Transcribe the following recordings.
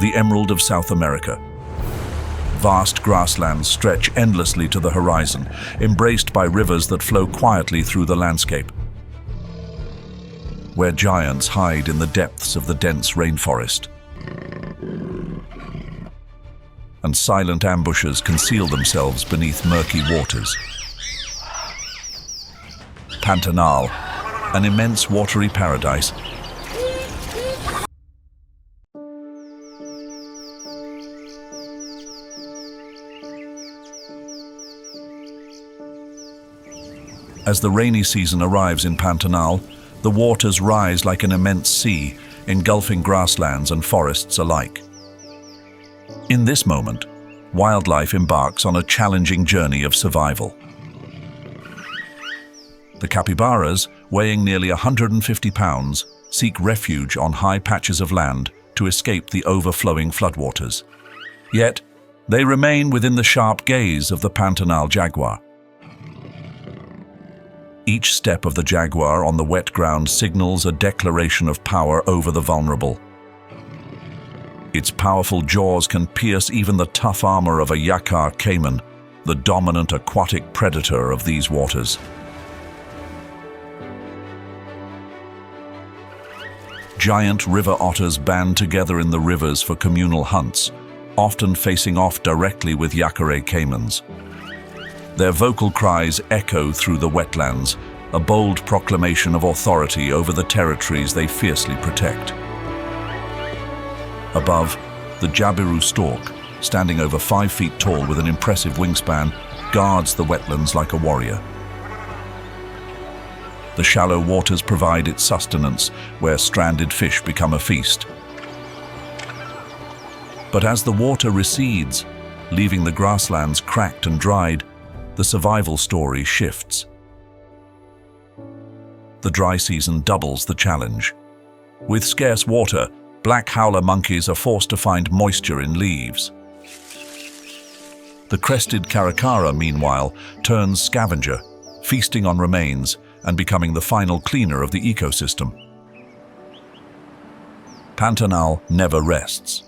the emerald of South America. Vast grasslands stretch endlessly to the horizon, embraced by rivers that flow quietly through the landscape. Where giants hide in the depths of the dense rainforest, and silent ambushes conceal themselves beneath murky waters. Pantanal, an immense watery paradise, as the rainy season arrives in Pantanal, the waters rise like an immense sea, engulfing grasslands and forests alike. In this moment, wildlife embarks on a challenging journey of survival. The capybaras, weighing nearly 150 pounds, seek refuge on high patches of land to escape the overflowing floodwaters. Yet, they remain within the sharp gaze of the Pantanal jaguar. Each step of the jaguar on the wet ground signals a declaration of power over the vulnerable. Its powerful jaws can pierce even the tough armor of a jaguar caiman, the dominant aquatic predator of these waters. Giant river otters band together in the rivers for communal hunts, often facing off directly with jaguar caimans. Their vocal cries echo through the wetlands, a bold proclamation of authority over the territories they fiercely protect. Above, the jabiru stork, standing over 5 feet tall with an impressive wingspan, guards the wetlands like a warrior. The shallow waters provide its sustenance, where stranded fish become a feast. But as the water recedes, leaving the grasslands cracked and dried, the survival story shifts. The dry season doubles the challenge. With scarce water, black howler monkeys are forced to find moisture in leaves. The crested caracara, meanwhile, turns scavenger, feasting on remains and becoming the final cleaner of the ecosystem. Pantanal never rests.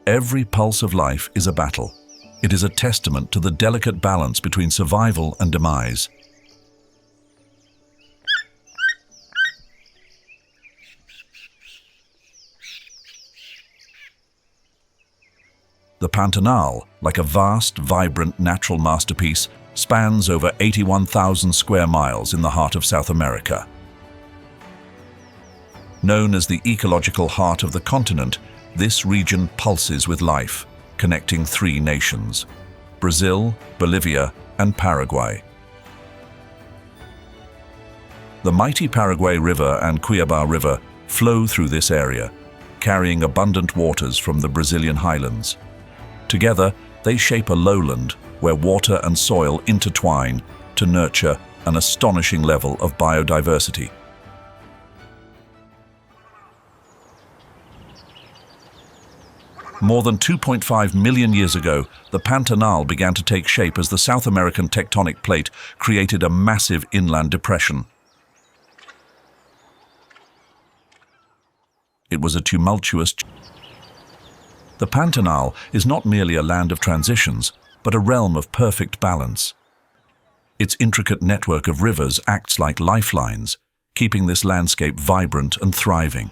Every pulse of life is a battle. It is a testament to the delicate balance between survival and demise. The Pantanal, like a vast, vibrant natural masterpiece, spans over 81,000 square miles in the heart of South America. Known as the ecological heart of the continent, this region pulses with life, connecting 3 nations: Brazil, Bolivia, and Paraguay. The mighty Paraguay River and Cuiabá River flow through this area, carrying abundant waters from the Brazilian highlands. Together, they shape a lowland where water and soil intertwine to nurture an astonishing level of biodiversity. More than 2.5 million years ago, the Pantanal began to take shape as the South American tectonic plate created a massive inland depression. It was a tumultuous. The Pantanal is not merely a land of transitions, but a realm of perfect balance. Its intricate network of rivers acts like lifelines, keeping this landscape vibrant and thriving.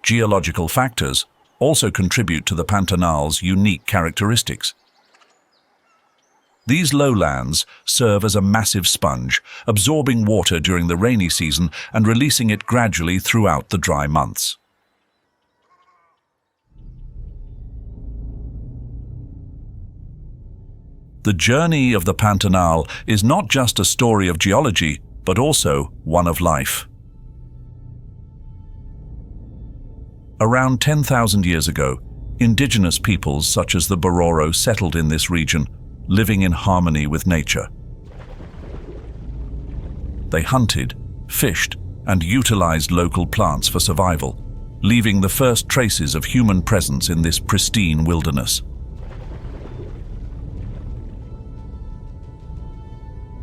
Geological factors also contribute to the Pantanal's unique characteristics. These lowlands serve as a massive sponge, absorbing water during the rainy season and releasing it gradually throughout the dry months. The journey of the Pantanal is not just a story of geology, but also one of life. Around 10,000 years ago, indigenous peoples such as the Bororo settled in this region, living in harmony with nature. They hunted, fished, and utilized local plants for survival, leaving the first traces of human presence in this pristine wilderness.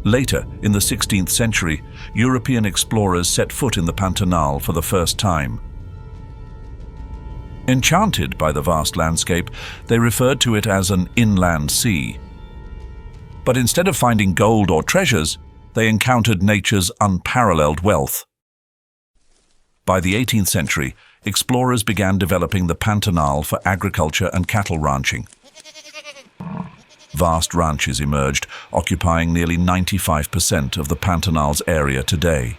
Later, in the 16th century, European explorers set foot in the Pantanal for the first time. Enchanted by the vast landscape, they referred to it as an inland sea. But instead of finding gold or treasures, they encountered nature's unparalleled wealth. By the 18th century, explorers began developing the Pantanal for agriculture and cattle ranching. Vast ranches emerged, occupying nearly 95% of the Pantanal's area today.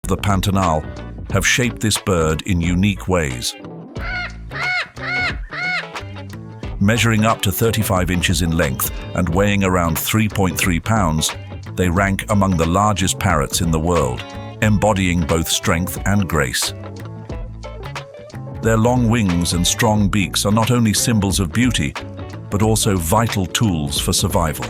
The Pantanal have shaped this bird in unique ways. Measuring up to 35 inches in length and weighing around 3.3 pounds, they rank among the largest parrots in the world, embodying both strength and grace. Their long wings and strong beaks are not only symbols of beauty, but also vital tools for survival.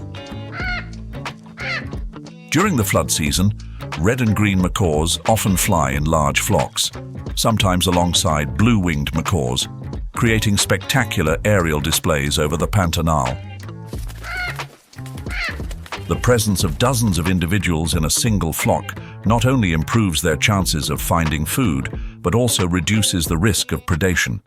During the flood season, red and green macaws often fly in large flocks, sometimes alongside blue-winged macaws, creating spectacular aerial displays over the Pantanal. The presence of dozens of individuals in a single flock not only improves their chances of finding food, but also reduces the risk of predation.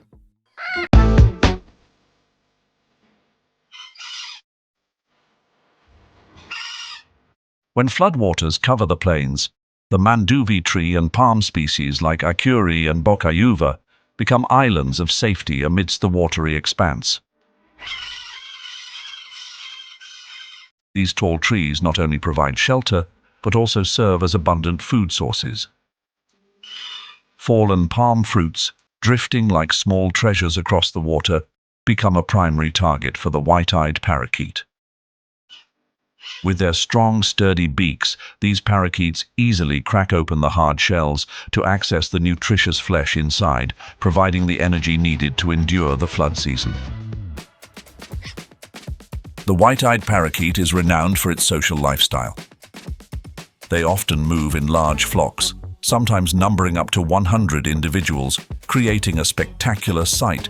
When floodwaters cover the plains, the manduvi tree and palm species like acuri and bocayuva become islands of safety amidst the watery expanse. These tall trees not only provide shelter, but also serve as abundant food sources. Fallen palm fruits, drifting like small treasures across the water, become a primary target for the white-eyed parakeet. With their strong, sturdy beaks, these parakeets easily crack open the hard shells to access the nutritious flesh inside, providing the energy needed to endure the flood season. The white-eyed parakeet is renowned for its social lifestyle. They often move in large flocks, sometimes numbering up to 100 individuals, creating a spectacular sight.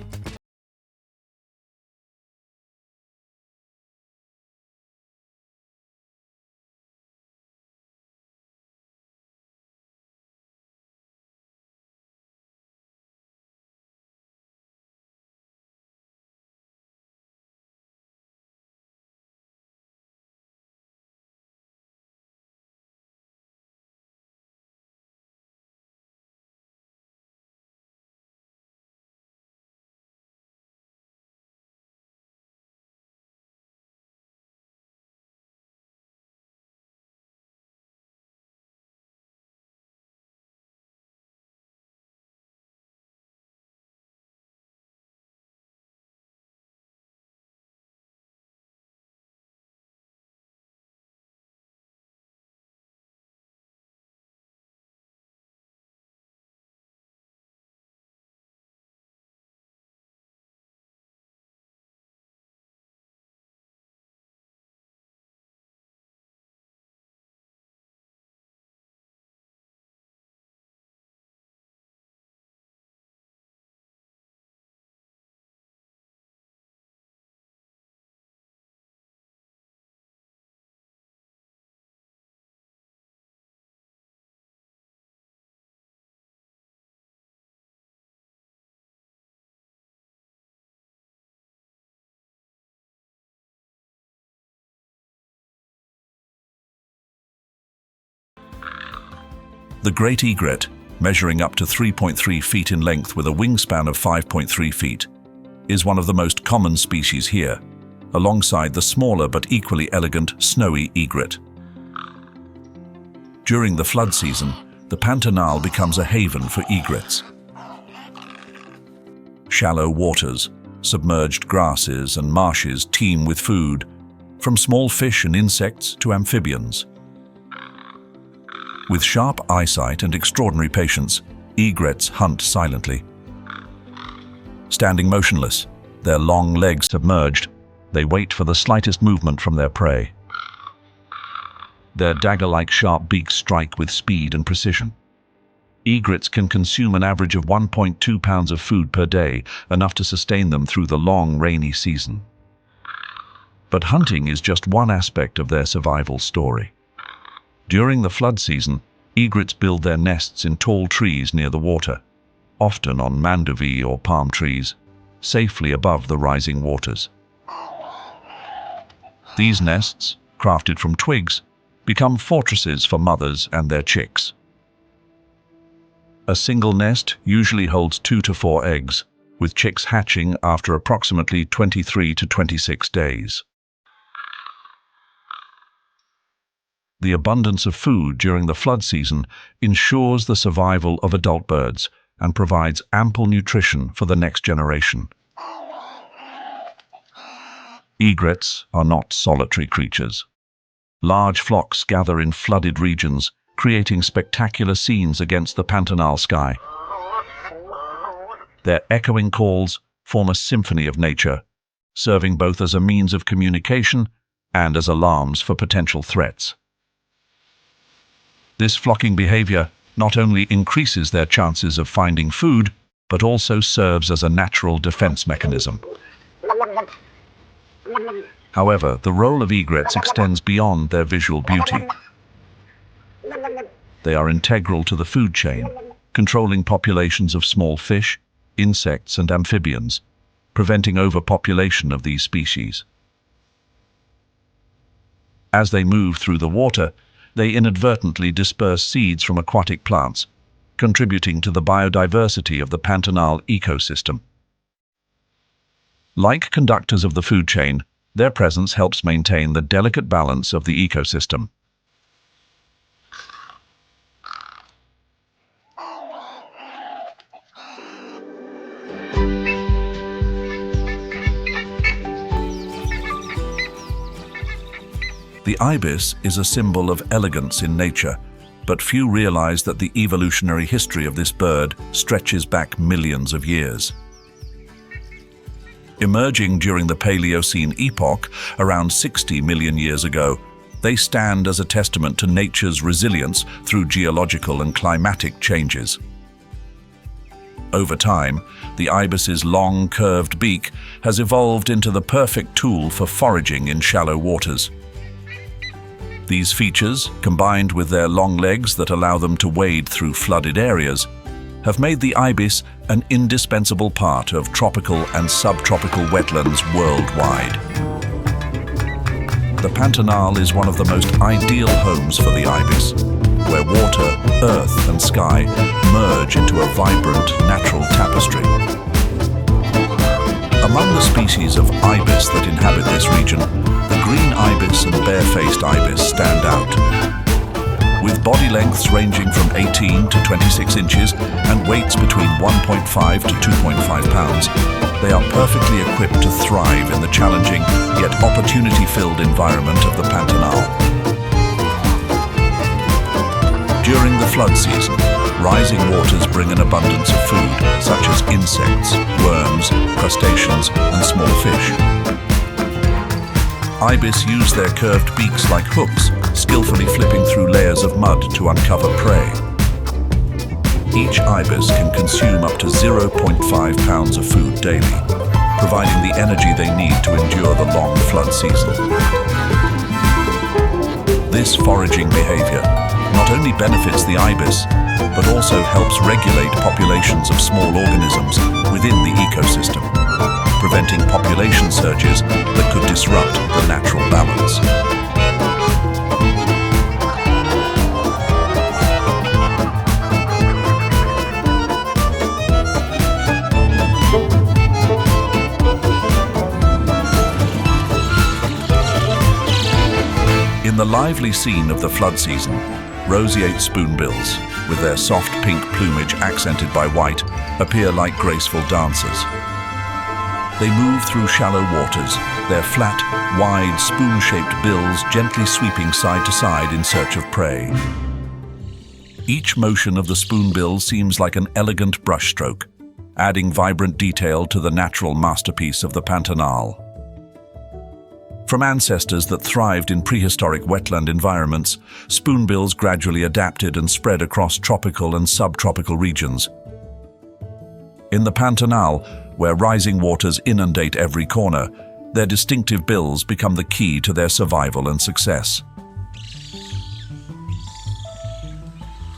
The great egret, measuring up to 3.3 feet in length with a wingspan of 5.3 feet, is one of the most common species here, alongside the smaller but equally elegant snowy egret. During the flood season, the Pantanal becomes a haven for egrets. Shallow waters, submerged grasses and marshes teem with food, from small fish and insects to amphibians. With sharp eyesight and extraordinary patience, egrets hunt silently. Standing motionless, their long legs submerged, they wait for the slightest movement from their prey. Their dagger-like sharp beaks strike with speed and precision. Egrets can consume an average of 1.2 pounds of food per day, enough to sustain them through the long, rainy season. But hunting is just one aspect of their survival story. During the flood season, egrets build their nests in tall trees near the water, often on manduvi or palm trees, safely above the rising waters. These nests, crafted from twigs, become fortresses for mothers and their chicks. A single nest usually holds 2 to 4 eggs, with chicks hatching after approximately 23 to 26 days. The abundance of food during the flood season ensures the survival of adult birds and provides ample nutrition for the next generation. Egrets are not solitary creatures. Large flocks gather in flooded regions, creating spectacular scenes against the Pantanal sky. Their echoing calls form a symphony of nature, serving both as a means of communication and as alarms for potential threats. This flocking behavior not only increases their chances of finding food, but also serves as a natural defense mechanism. However, the role of egrets extends beyond their visual beauty. They are integral to the food chain, controlling populations of small fish, insects, and amphibians, preventing overpopulation of these species. As they move through the water, they inadvertently disperse seeds from aquatic plants, contributing to the biodiversity of the Pantanal ecosystem. Like conductors of the food chain, their presence helps maintain the delicate balance of the ecosystem. The ibis is a symbol of elegance in nature, but few realize that the evolutionary history of this bird stretches back millions of years. Emerging during the Paleocene epoch, around 60 million years ago, they stand as a testament to nature's resilience through geological and climatic changes. Over time, the ibis's long, curved beak has evolved into the perfect tool for foraging in shallow waters. These features, combined with their long legs that allow them to wade through flooded areas, have made the ibis an indispensable part of tropical and subtropical wetlands worldwide. The Pantanal is one of the most ideal homes for the ibis, where water, earth, and sky merge into a vibrant, natural tapestry. Among the species of ibis that inhabit this region, the green ibis and bare-faced ibis stand out. With body lengths ranging from 18 to 26 inches and weights between 1.5 to 2.5 pounds, they are perfectly equipped to thrive in the challenging yet opportunity-filled environment of the Pantanal. During the flood season, rising waters bring an abundance of food, such as insects, worms, crustaceans, and small fish. Ibis use their curved beaks like hooks, skillfully flipping through layers of mud to uncover prey. Each ibis can consume up to 0.5 pounds of food daily, providing the energy they need to endure the long flood season. This foraging behavior not only benefits the ibis, but also helps regulate populations of small organisms within the ecosystem, preventing population surges that could disrupt the natural balance. In the lively scene of the flood season, roseate spoonbills, with their soft pink plumage accented by white, appear like graceful dancers. They move through shallow waters, their flat, wide, spoon-shaped bills gently sweeping side to side in search of prey. Each motion of the spoonbill seems like an elegant brushstroke, adding vibrant detail to the natural masterpiece of the Pantanal. From ancestors that thrived in prehistoric wetland environments, spoonbills gradually adapted and spread across tropical and subtropical regions. In the Pantanal, where rising waters inundate every corner, their distinctive bills become the key to their survival and success.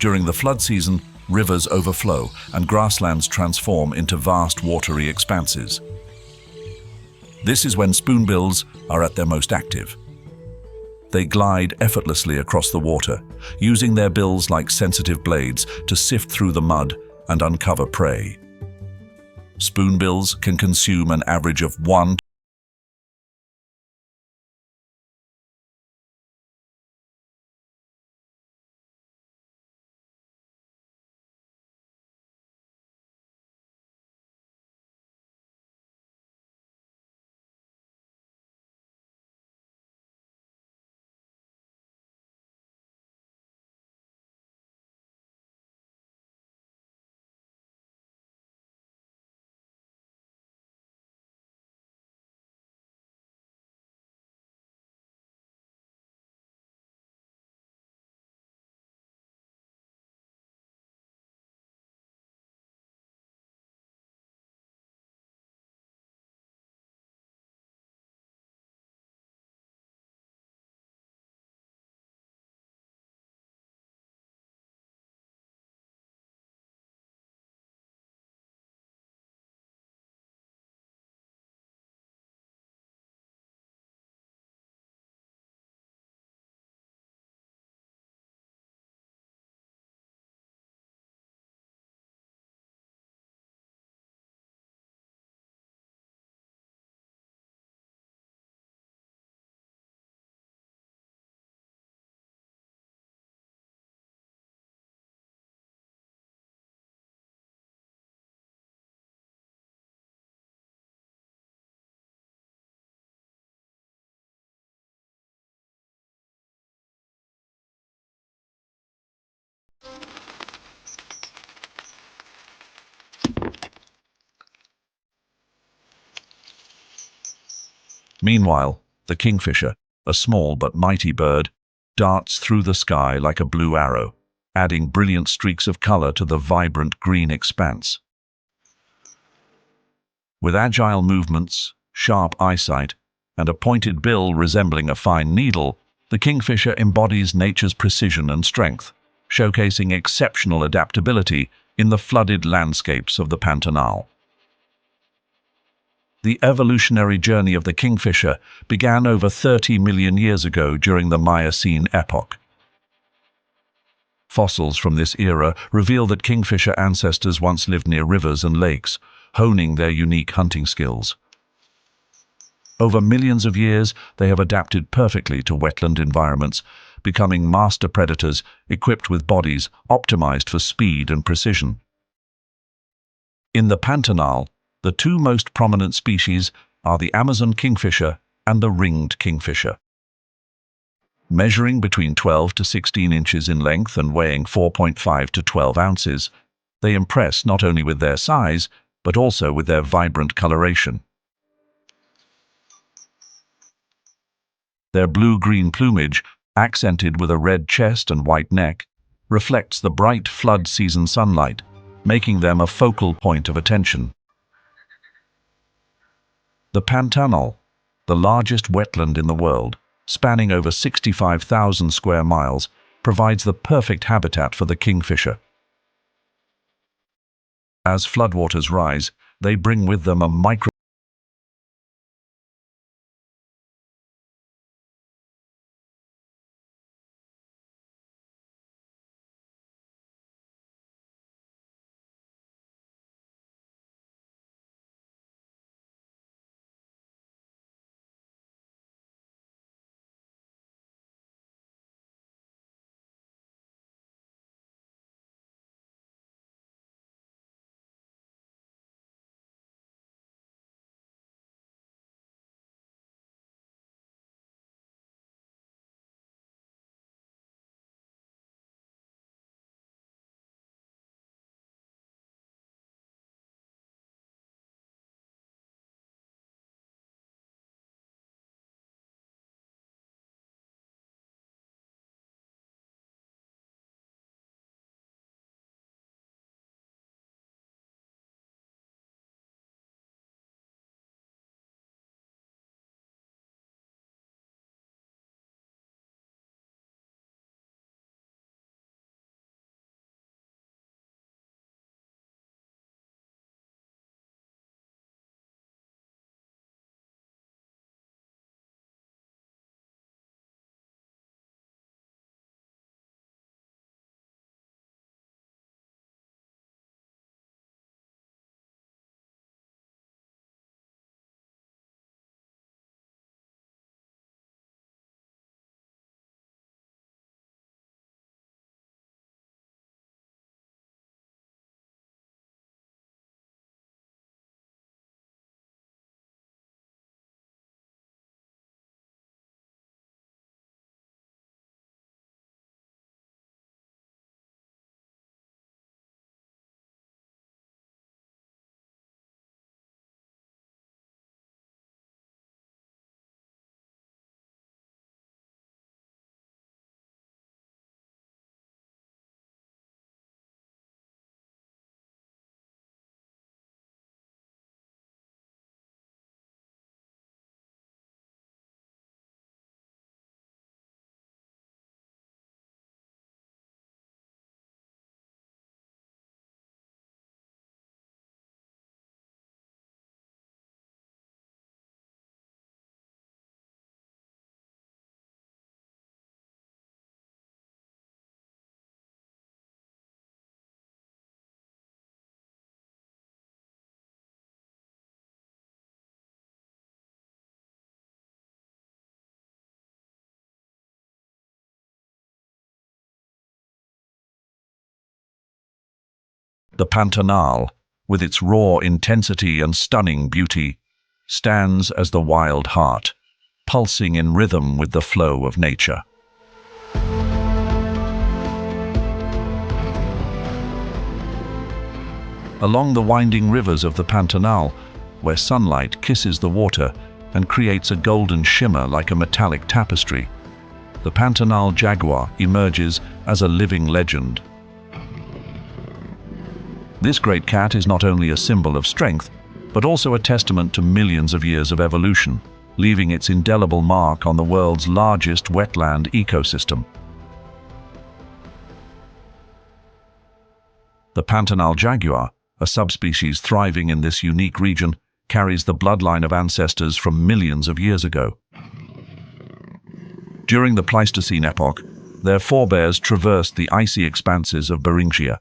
During the flood season, rivers overflow and grasslands transform into vast watery expanses. This is when spoonbills are at their most active. They glide effortlessly across the water, using their bills like sensitive blades to sift through the mud and uncover prey. Spoonbills can consume an average of 1 Meanwhile, the kingfisher, a small but mighty bird, darts through the sky like a blue arrow, adding brilliant streaks of color to the vibrant green expanse. With agile movements, sharp eyesight, and a pointed bill resembling a fine needle, the kingfisher embodies nature's precision and strength, showcasing exceptional adaptability in the flooded landscapes of the Pantanal. The evolutionary journey of the kingfisher began over 30 million years ago during the Miocene epoch. Fossils from this era reveal that kingfisher ancestors once lived near rivers and lakes, honing their unique hunting skills. Over millions of years, they have adapted perfectly to wetland environments, becoming master predators equipped with bodies optimized for speed and precision. In the Pantanal, the two most prominent species are the Amazon kingfisher and the ringed kingfisher. Measuring between 12 to 16 inches in length and weighing 4.5 to 12 ounces, they impress not only with their size, but also with their vibrant coloration. Their blue-green plumage, accented with a red chest and white neck, reflects the bright flood season sunlight, making them a focal point of attention. The Pantanal, the largest wetland in the world, spanning over 65,000 square miles, provides the perfect habitat for the kingfisher. As floodwaters rise, they bring with them a The Pantanal, with its raw intensity and stunning beauty, stands as the wild heart, pulsing in rhythm with the flow of nature. along the winding rivers of the Pantanal, where sunlight kisses the water and creates a golden shimmer like a metallic tapestry. The Pantanal jaguar emerges as a living legend. This great cat is not only a symbol of strength, but also a testament to millions of years of evolution, leaving its indelible mark on the world's largest wetland ecosystem. The Pantanal jaguar, a subspecies thriving in this unique region, carries the bloodline of ancestors from millions of years ago. During the Pleistocene epoch, their forebears traversed the icy expanses of Beringia,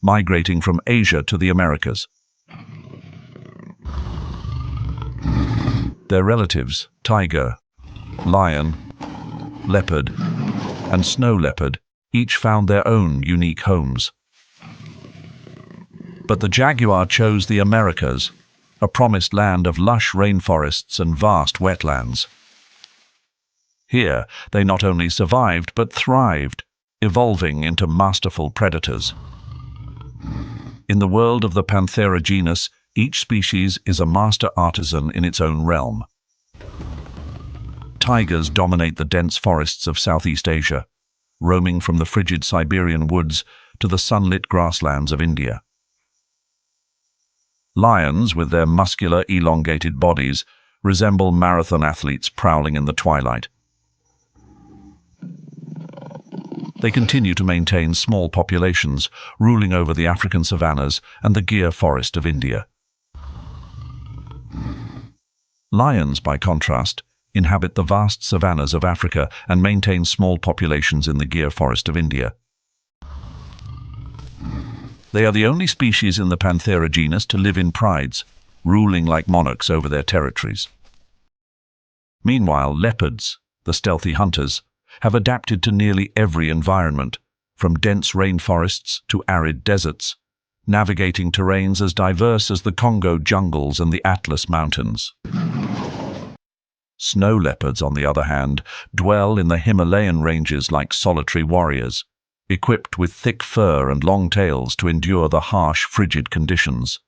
migrating from Asia to the Americas. Their relatives, tiger, lion, leopard, and snow leopard, each found their own unique homes. But the jaguar chose the Americas, a promised land of lush rainforests and vast wetlands. Here, they not only survived but thrived, evolving into masterful predators. In the world of the Panthera genus, each species is a master artisan in its own realm. Tigers dominate the dense forests of Southeast Asia, roaming from the frigid Siberian woods to the sunlit grasslands of India. Lions, with their muscular, elongated bodies, resemble marathon athletes prowling in the twilight. They continue to maintain small populations, ruling over the African savannas and the Gir forest of India. Lions, by contrast, inhabit the vast savannas of Africa and maintain small populations in the Gir forest of India. They are the only species in the Panthera genus to live in prides, ruling like monarchs over their territories. Meanwhile, leopards, the stealthy hunters, have adapted to nearly every environment, from dense rainforests to arid deserts, navigating terrains as diverse as the Congo jungles and the Atlas Mountains. Snow leopards, on the other hand, dwell in the Himalayan ranges like solitary warriors, equipped with thick fur and long tails to endure the harsh, frigid conditions.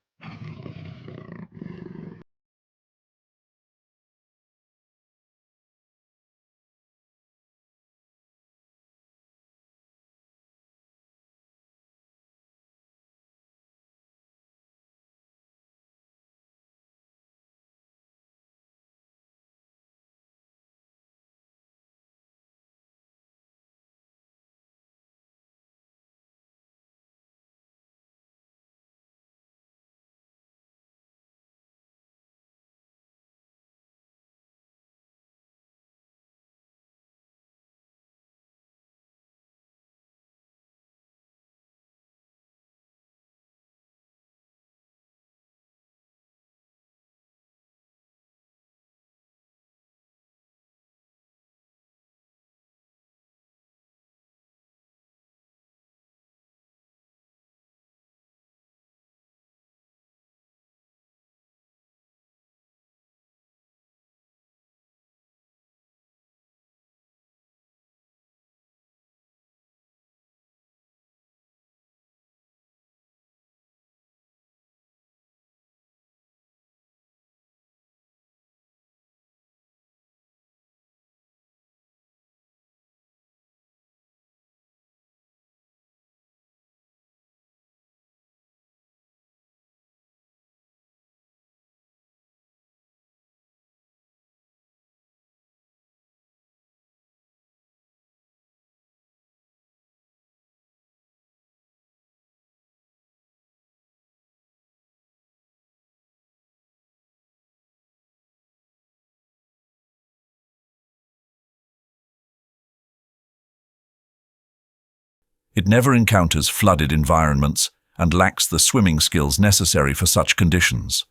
It never encounters flooded environments and lacks the swimming skills necessary for such conditions.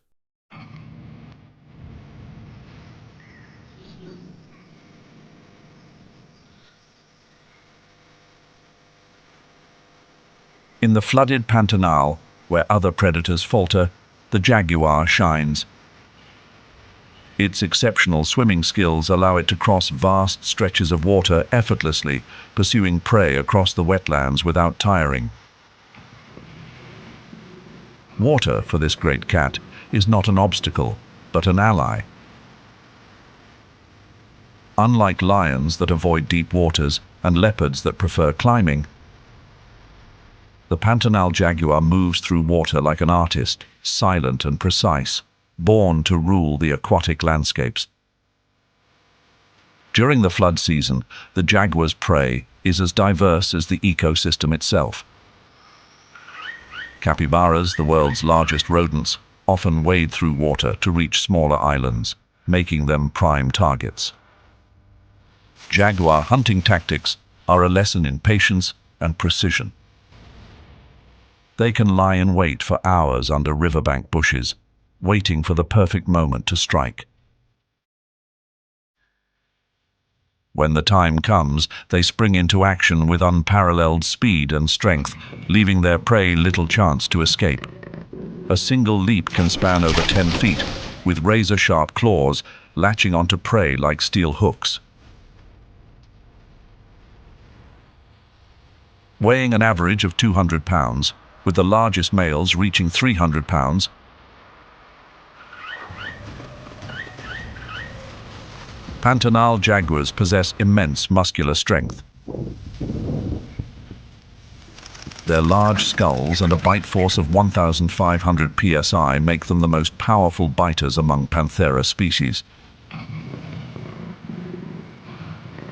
In the flooded Pantanal, where other predators falter, the jaguar shines. Its exceptional swimming skills allow it to cross vast stretches of water effortlessly, pursuing prey across the wetlands without tiring. Water, for this great cat, is not an obstacle, but an ally. Unlike lions that avoid deep waters and leopards that prefer climbing, the Pantanal jaguar moves through water like an artist, silent and precise, born to rule the aquatic landscapes. During the flood season, the jaguar's prey is as diverse as the ecosystem itself. Capybaras, the world's largest rodents, often wade through water to reach smaller islands, making them prime targets. Jaguar hunting tactics are a lesson in patience and precision. They can lie in wait for hours under riverbank bushes, waiting for the perfect moment to strike. When the time comes, they spring into action with unparalleled speed and strength, leaving their prey little chance to escape. A single leap can span over 10 feet, with razor-sharp claws latching onto prey like steel hooks. Weighing an average of 200 pounds, with the largest males reaching 300 pounds, Pantanal jaguars possess immense muscular strength. Their large skulls and a bite force of 1,500 psi make them the most powerful biters among Panthera species.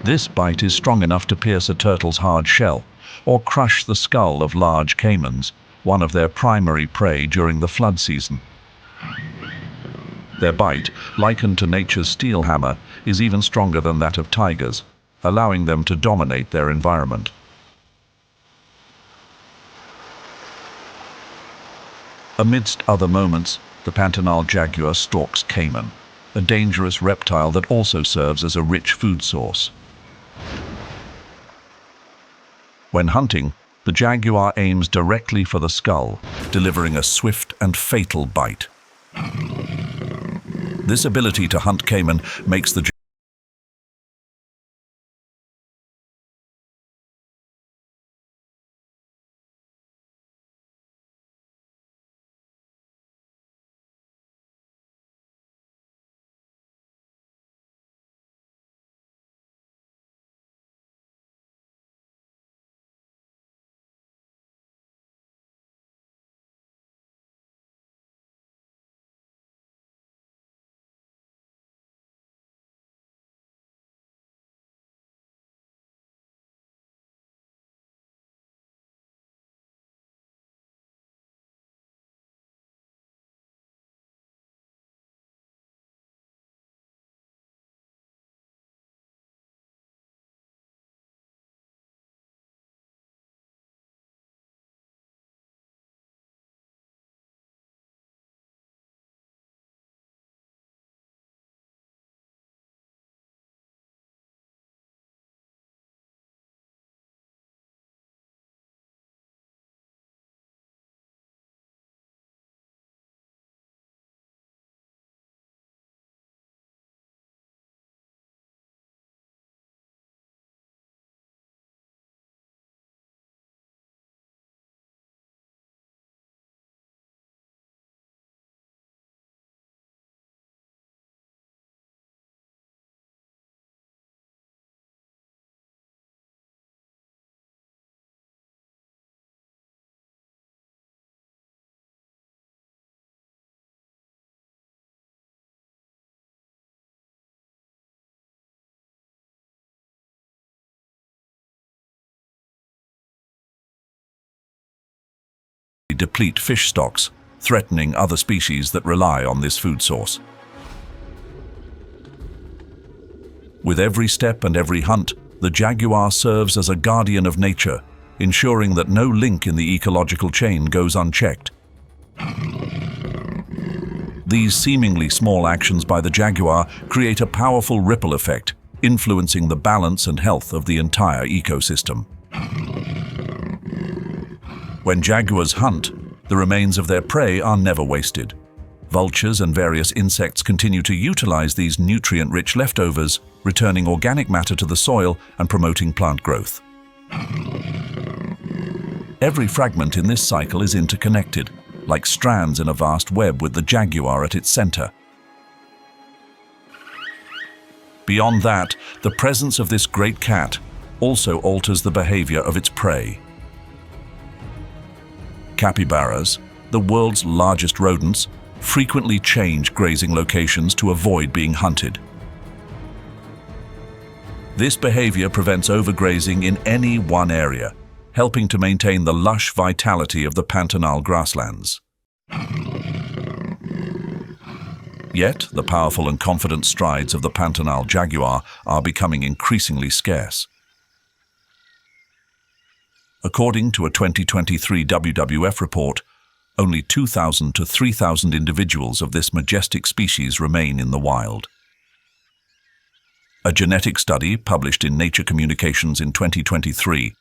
This bite is strong enough to pierce a turtle's hard shell, or crush the skull of large caimans, one of their primary prey during the flood season. Their bite, likened to nature's steel hammer, is even stronger than that of tigers, allowing them to dominate their environment. Amidst other moments, the Pantanal jaguar stalks caiman, a dangerous reptile that also serves as a rich food source. When hunting, the jaguar aims directly for the skull, delivering a swift and fatal bite. This ability to hunt caiman makes the deplete fish stocks, threatening other species that rely on this food source. With every step and every hunt, the jaguar serves as a guardian of nature, ensuring that no link in the ecological chain goes unchecked. These seemingly small actions by the jaguar create a powerful ripple effect, influencing the balance and health of the entire ecosystem. When jaguars hunt, the remains of their prey are never wasted. Vultures and various insects continue to utilize these nutrient-rich leftovers, returning organic matter to the soil and promoting plant growth. Every fragment in this cycle is interconnected, like strands in a vast web with the jaguar at its center. Beyond that, the presence of this great cat also alters the behavior of its prey. Capybaras, the world's largest rodents, frequently change grazing locations to avoid being hunted. This behavior prevents overgrazing in any one area, helping to maintain the lush vitality of the Pantanal grasslands. Yet, the powerful and confident strides of the Pantanal jaguar are becoming increasingly scarce. According to a 2023 WWF report, only 2,000 to 3,000 individuals of this majestic species remain in the wild. A genetic study published in Nature Communications in 2023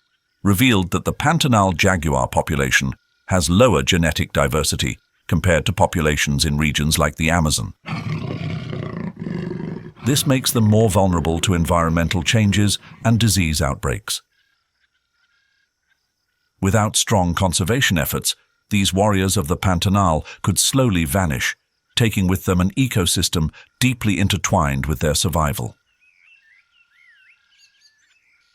revealed that the Pantanal jaguar population has lower genetic diversity compared to populations in regions like the Amazon. This makes them more vulnerable to environmental changes and disease outbreaks. Without strong conservation efforts, these warriors of the Pantanal could slowly vanish, taking with them an ecosystem deeply intertwined with their survival.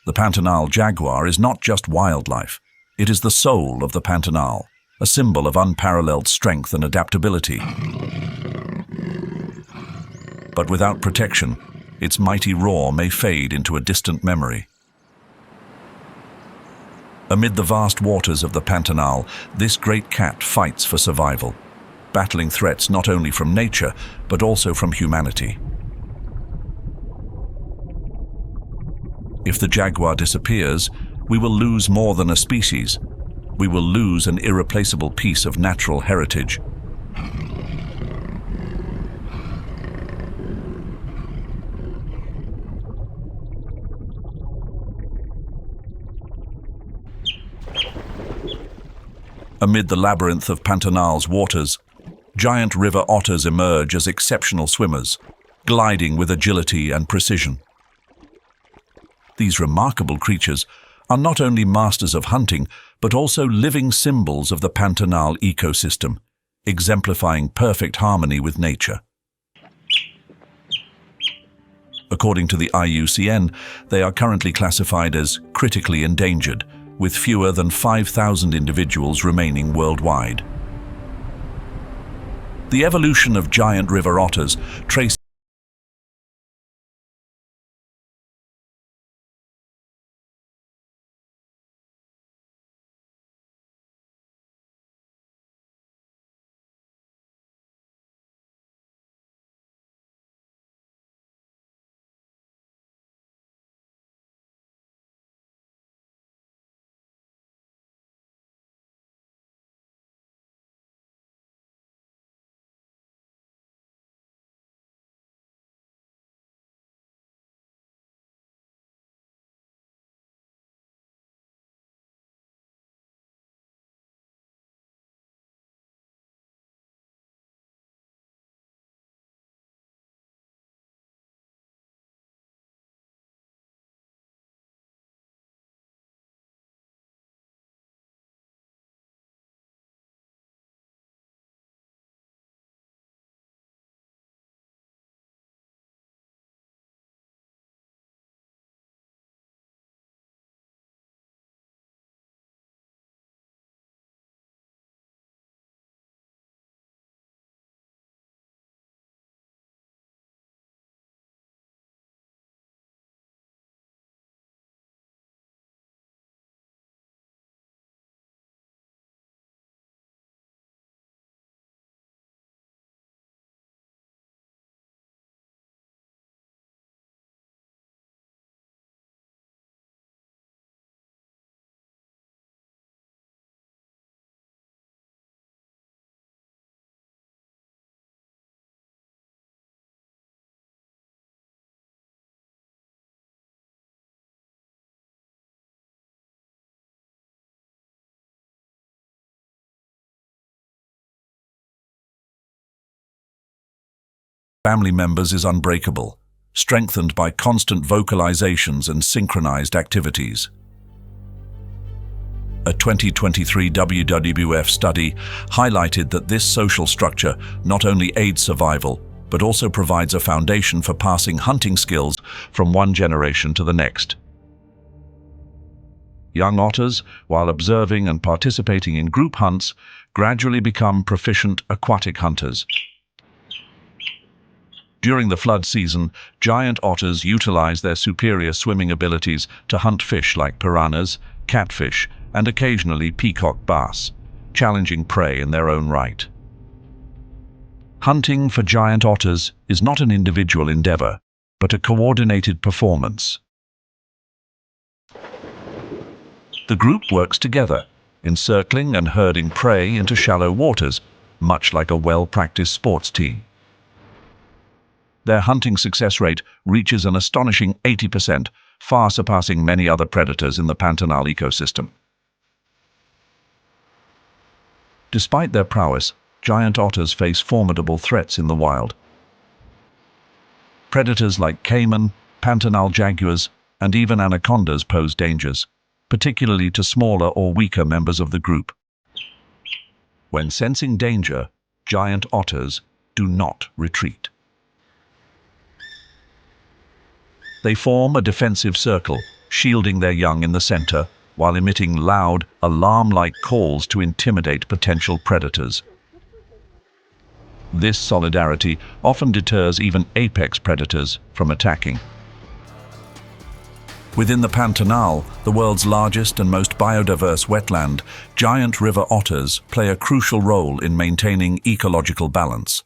The Pantanal jaguar is not just wildlife, it is the soul of the Pantanal, a symbol of unparalleled strength and adaptability. But without protection, its mighty roar may fade into a distant memory. Amid the vast waters of the Pantanal, this great cat fights for survival, battling threats not only from nature, but also from humanity. If the jaguar disappears, we will lose more than a species. We will lose an irreplaceable piece of natural heritage. Amid the labyrinth of Pantanal's waters, giant river otters emerge as exceptional swimmers, gliding with agility and precision. These remarkable creatures are not only masters of hunting, but also living symbols of the Pantanal ecosystem, exemplifying perfect harmony with nature. According to the IUCN, they are currently classified as critically endangered, with fewer than 5,000 individuals remaining worldwide. The evolution of giant river otters traces family members is unbreakable, strengthened by constant vocalizations and synchronized activities. A 2023 WWF study highlighted that this social structure not only aids survival, but also provides a foundation for passing hunting skills from one generation to the next. Young otters, while observing and participating in group hunts, gradually become proficient aquatic hunters. During the flood season, giant otters utilize their superior swimming abilities to hunt fish like piranhas, catfish, and occasionally peacock bass, challenging prey in their own right. Hunting for giant otters is not an individual endeavor, but a coordinated performance. The group works together, encircling and herding prey into shallow waters, much like a well-practiced sports team. Their hunting success rate reaches an astonishing 80%, far surpassing many other predators in the Pantanal ecosystem. Despite their prowess, giant otters face formidable threats in the wild. Predators like caiman, Pantanal jaguars, and even anacondas pose dangers, particularly to smaller or weaker members of the group. When sensing danger, giant otters do not retreat. They form a defensive circle, shielding their young in the center, while emitting loud, alarm-like calls to intimidate potential predators. This solidarity often deters even apex predators from attacking. Within the Pantanal, the world's largest and most biodiverse wetland, giant river otters play a crucial role in maintaining ecological balance.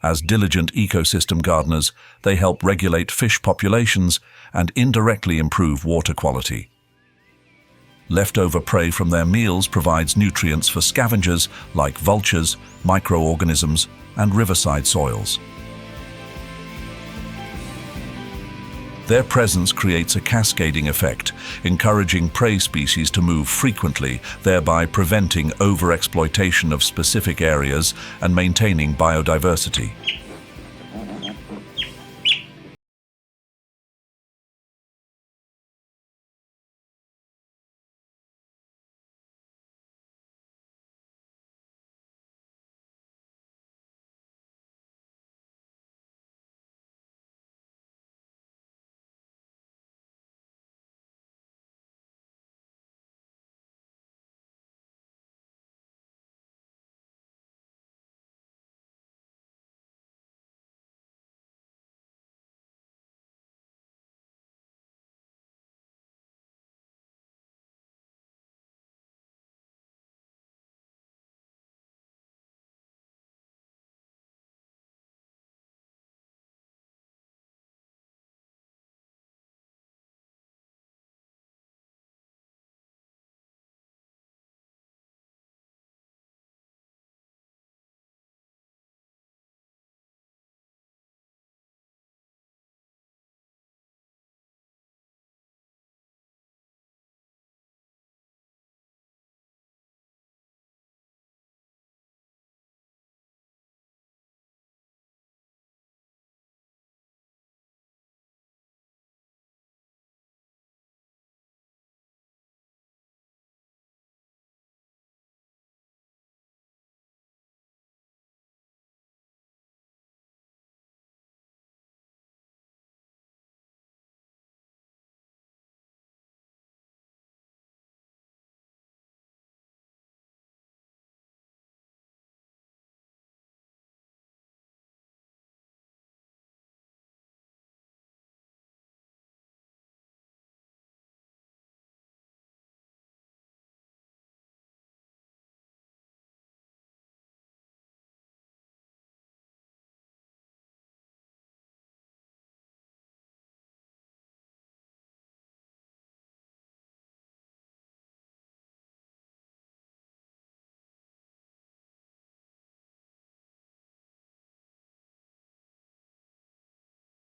As diligent ecosystem gardeners, they help regulate fish populations and indirectly improve water quality. Leftover prey from their meals provides nutrients for scavengers like vultures, microorganisms, and riverside soils. Their presence creates a cascading effect, encouraging prey species to move frequently, thereby preventing overexploitation of specific areas and maintaining biodiversity.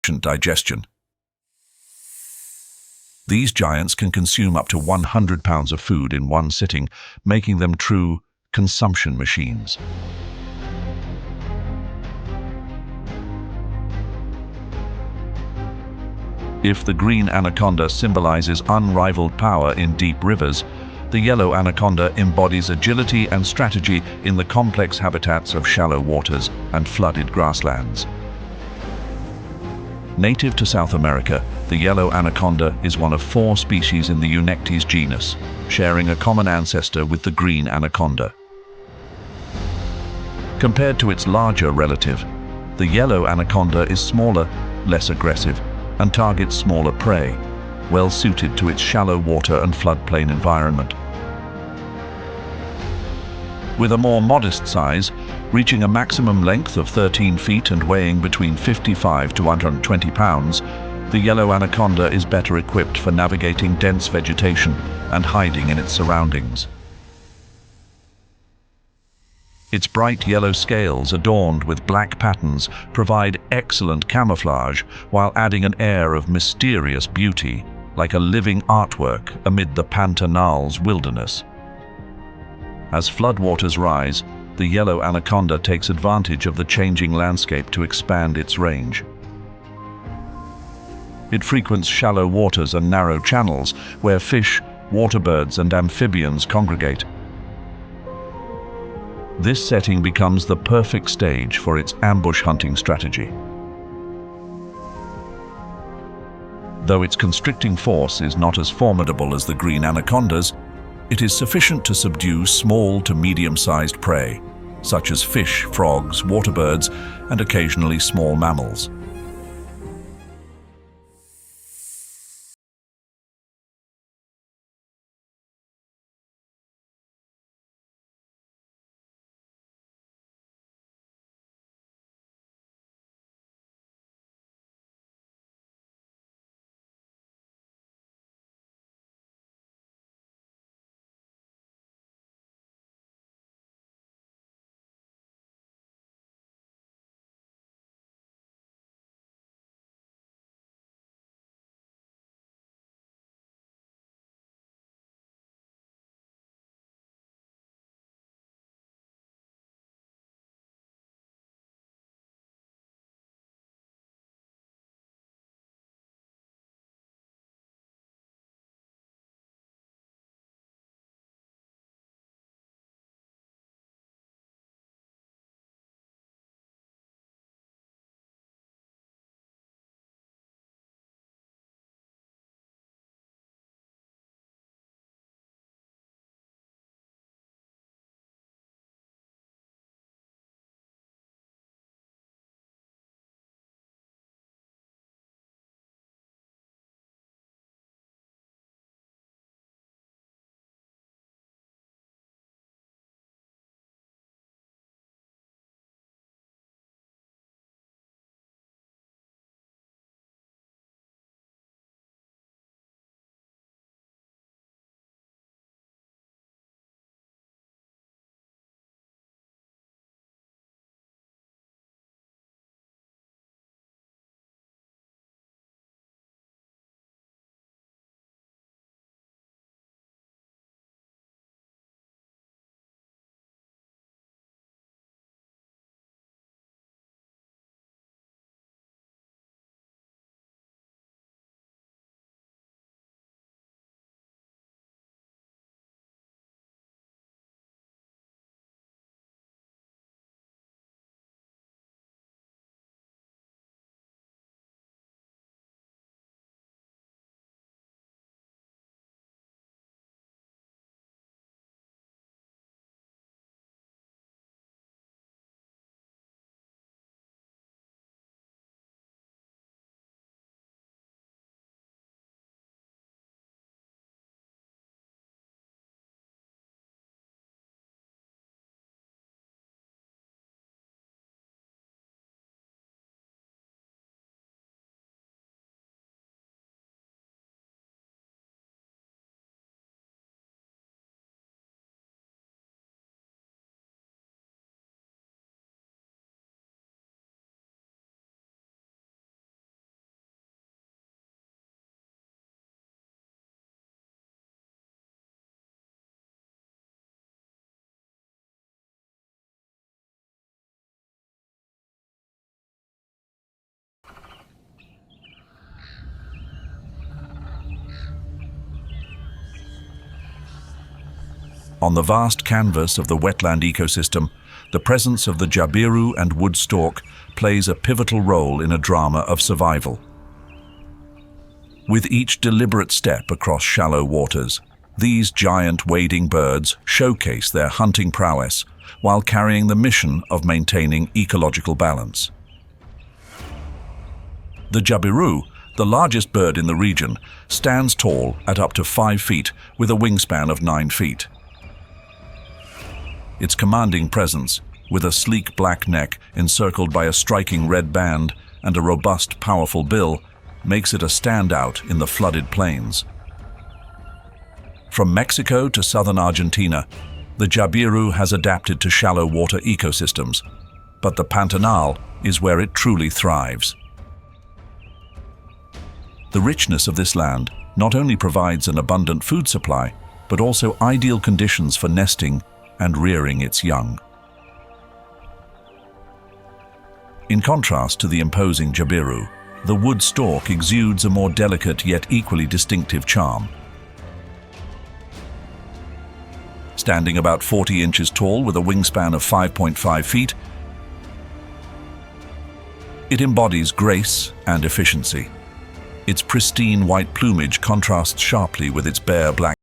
Digestion. These giants can consume up to 100 pounds of food in one sitting, making them true consumption machines. If the green anaconda symbolizes unrivaled power in deep rivers, the yellow anaconda embodies agility and strategy in the complex habitats of shallow waters and flooded grasslands. Native to South America, the yellow anaconda is one of 4 species in the Eunectes genus, sharing a common ancestor with the green anaconda. Compared to its larger relative, the yellow anaconda is smaller, less aggressive, and targets smaller prey, well suited to its shallow water and floodplain environment. With a more modest size, reaching a maximum length of 13 feet and weighing between 55 to 120 pounds, the yellow anaconda is better equipped for navigating dense vegetation and hiding in its surroundings. Its bright yellow scales adorned with black patterns provide excellent camouflage while adding an air of mysterious beauty, like a living artwork amid the Pantanal's wilderness. As floodwaters rise, the yellow anaconda takes advantage of the changing landscape to expand its range. It frequents shallow waters and narrow channels where fish, waterbirds, and amphibians congregate. This setting becomes the perfect stage for its ambush hunting strategy. Though its constricting force is not as formidable as the green anacondas, it is sufficient to subdue small to medium-sized prey, such as fish, frogs, waterbirds, and occasionally small mammals. On the vast canvas of the wetland ecosystem, the presence of the jabiru and wood stork plays a pivotal role in a drama of survival. With each deliberate step across shallow waters, these giant wading birds showcase their hunting prowess while carrying the mission of maintaining ecological balance. The jabiru, the largest bird in the region, stands tall at up to 5 feet with a wingspan of 9 feet. Its commanding presence, with a sleek black neck encircled by a striking red band and a robust, powerful bill, makes it a standout in the flooded plains. From Mexico to southern Argentina, the jabiru has adapted to shallow water ecosystems, but the Pantanal is where it truly thrives. The richness of this land not only provides an abundant food supply, but also ideal conditions for nesting and rearing its young. In contrast to the imposing jabiru, the wood stork exudes a more delicate yet equally distinctive charm. Standing about 40 inches tall with a wingspan of 5.5 feet, it embodies grace and efficiency. Its pristine white plumage contrasts sharply with its bare black.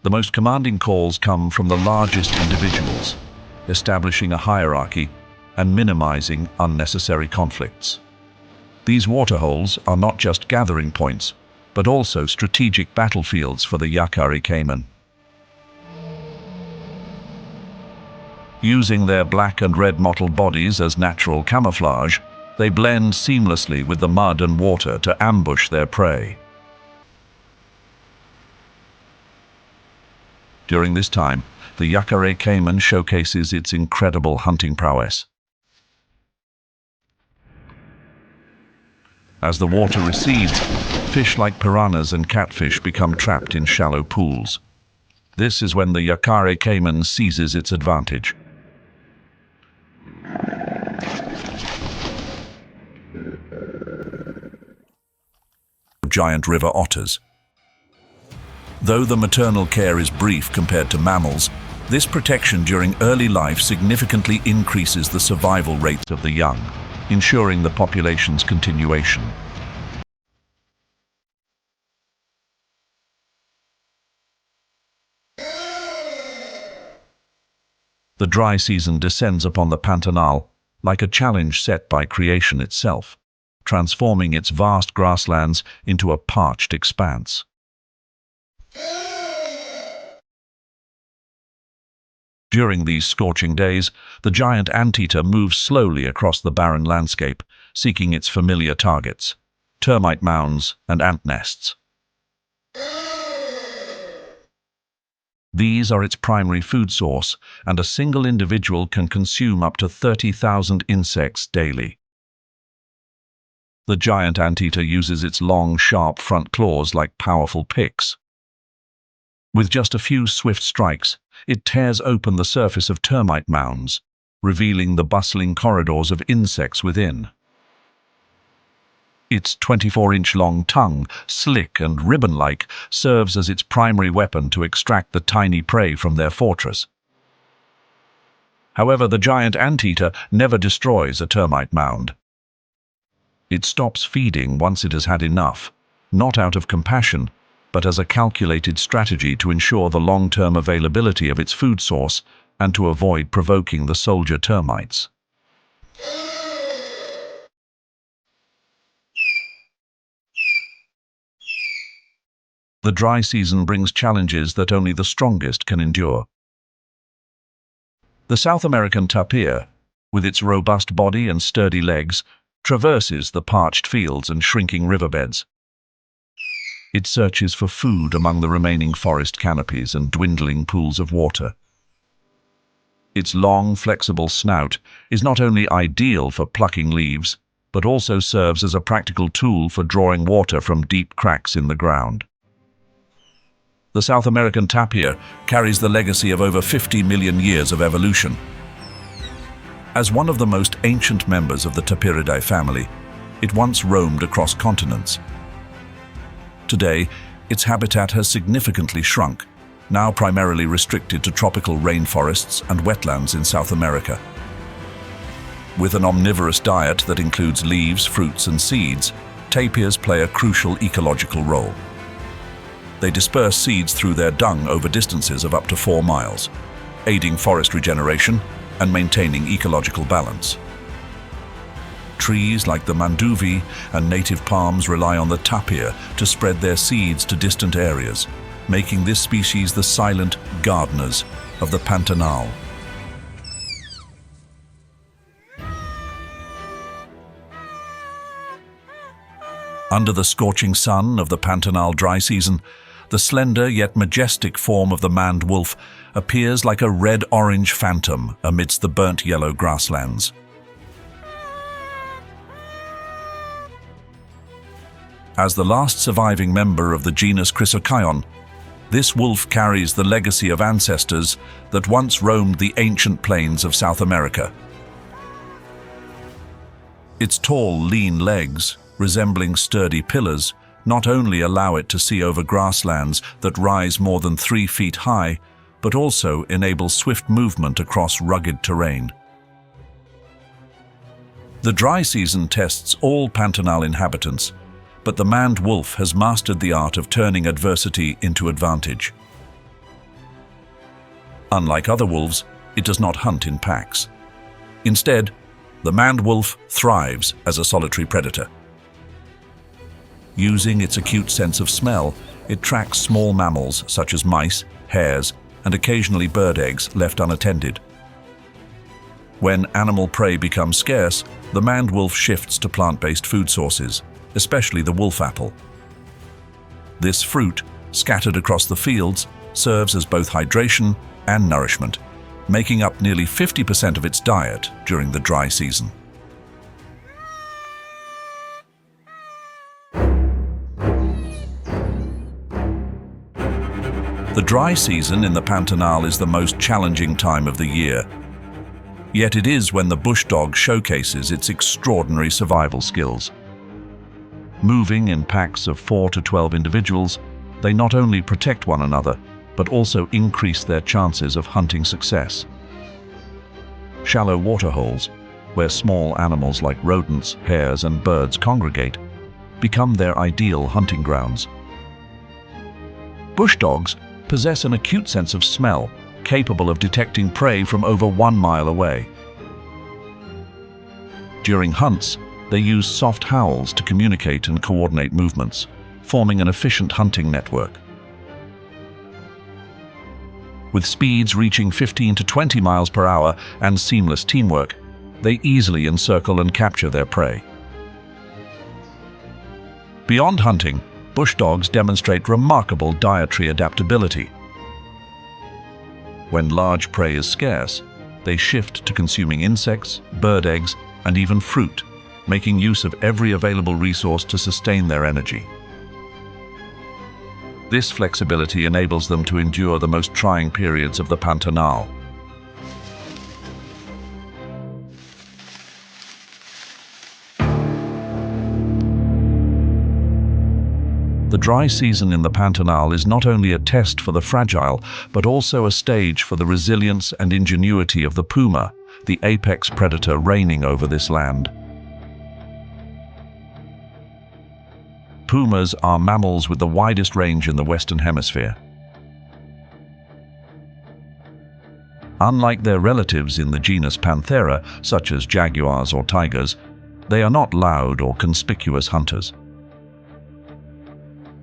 The most commanding calls come from the largest individuals, establishing a hierarchy and minimizing unnecessary conflicts. These waterholes are not just gathering points, but also strategic battlefields for the Yakari caiman. Using their black and red mottled bodies as natural camouflage, they blend seamlessly with the mud and water to ambush their prey. During this time, the jaguar caiman showcases its incredible hunting prowess. As the water recedes, fish like piranhas and catfish become trapped in shallow pools. This is when the jaguar caiman seizes its advantage. Giant river otters. Though the maternal care is brief compared to mammals, this protection during early life significantly increases the survival rates of the young, ensuring the population's continuation. The dry season descends upon the Pantanal like a challenge set by creation itself, transforming its vast grasslands into a parched expanse. During these scorching days, the giant anteater moves slowly across the barren landscape, seeking its familiar targets, termite mounds and ant nests. These are its primary food source, and a single individual can consume up to 30,000 insects daily. The giant anteater uses its long, sharp front claws like powerful picks. With just a few swift strikes, it tears open the surface of termite mounds, revealing the bustling corridors of insects within. Its 24-inch-long tongue, slick and ribbon-like, serves as its primary weapon to extract the tiny prey from their fortress. However, the giant anteater never destroys a termite mound. It stops feeding once it has had enough, not out of compassion, but as a calculated strategy to ensure the long-term availability of its food source and to avoid provoking the soldier termites. The dry season brings challenges that only the strongest can endure. The South American tapir, with its robust body and sturdy legs, traverses the parched fields and shrinking riverbeds. It searches for food among the remaining forest canopies and dwindling pools of water. Its long, flexible snout is not only ideal for plucking leaves, but also serves as a practical tool for drawing water from deep cracks in the ground. The South American tapir carries the legacy of over 50 million years of evolution. As one of the most ancient members of the Tapiridae family, it once roamed across continents. Today, its habitat has significantly shrunk, now primarily restricted to tropical rainforests and wetlands in South America. With an omnivorous diet that includes leaves, fruits, and seeds, tapirs play a crucial ecological role. They disperse seeds through their dung over distances of up to 4 miles, aiding forest regeneration and maintaining ecological balance. Trees like the manduvi and native palms rely on the tapir to spread their seeds to distant areas, making this species the silent gardeners of the Pantanal. Under the scorching sun of the Pantanal dry season, the slender yet majestic form of the maned wolf appears like a red-orange phantom amidst the burnt yellow grasslands. As the last surviving member of the genus Chrysochaeon, this wolf carries the legacy of ancestors that once roamed the ancient plains of South America. Its tall, lean legs, resembling sturdy pillars, not only allow it to see over grasslands that rise more than 3 feet high, but also enable swift movement across rugged terrain. The dry season tests all Pantanal inhabitants, but the maned wolf has mastered the art of turning adversity into advantage. Unlike other wolves, it does not hunt in packs. Instead, the maned wolf thrives as a solitary predator. Using its acute sense of smell, it tracks small mammals such as mice, hares, and occasionally bird eggs left unattended. When animal prey becomes scarce, the maned wolf shifts to plant-based food sources, especially the wolf apple. This fruit, scattered across the fields, serves as both hydration and nourishment, making up nearly 50% of its diet during the dry season. The dry season in the Pantanal is the most challenging time of the year. Yet it is when the bush dog showcases its extraordinary survival skills. Moving in packs of 4 to 12 individuals, they not only protect one another, but also increase their chances of hunting success. Shallow waterholes, where small animals like rodents, hares, and birds congregate, become their ideal hunting grounds. Bush dogs possess an acute sense of smell, capable of detecting prey from over 1 mile away. During hunts, they use soft howls to communicate and coordinate movements, forming an efficient hunting network. With speeds reaching 15 to 20 miles per hour and seamless teamwork, they easily encircle and capture their prey. Beyond hunting, bush dogs demonstrate remarkable dietary adaptability. When large prey is scarce, they shift to consuming insects, bird eggs, and even fruit, making use of every available resource to sustain their energy. This flexibility enables them to endure the most trying periods of the Pantanal. The dry season in the Pantanal is not only a test for the fragile, but also a stage for the resilience and ingenuity of the puma, the apex predator reigning over this land. Pumas are mammals with the widest range in the Western Hemisphere. Unlike their relatives in the genus Panthera, such as jaguars or tigers, they are not loud or conspicuous hunters.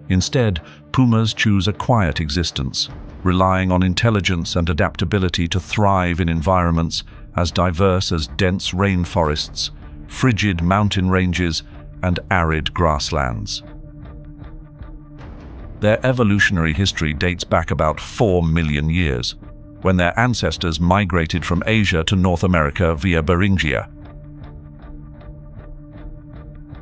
Instead, pumas choose a quiet existence, relying on intelligence and adaptability to thrive in environments as diverse as dense rainforests, frigid mountain ranges, and arid grasslands. Their evolutionary history dates back about 4 million years, when their ancestors migrated from Asia to North America via Beringia.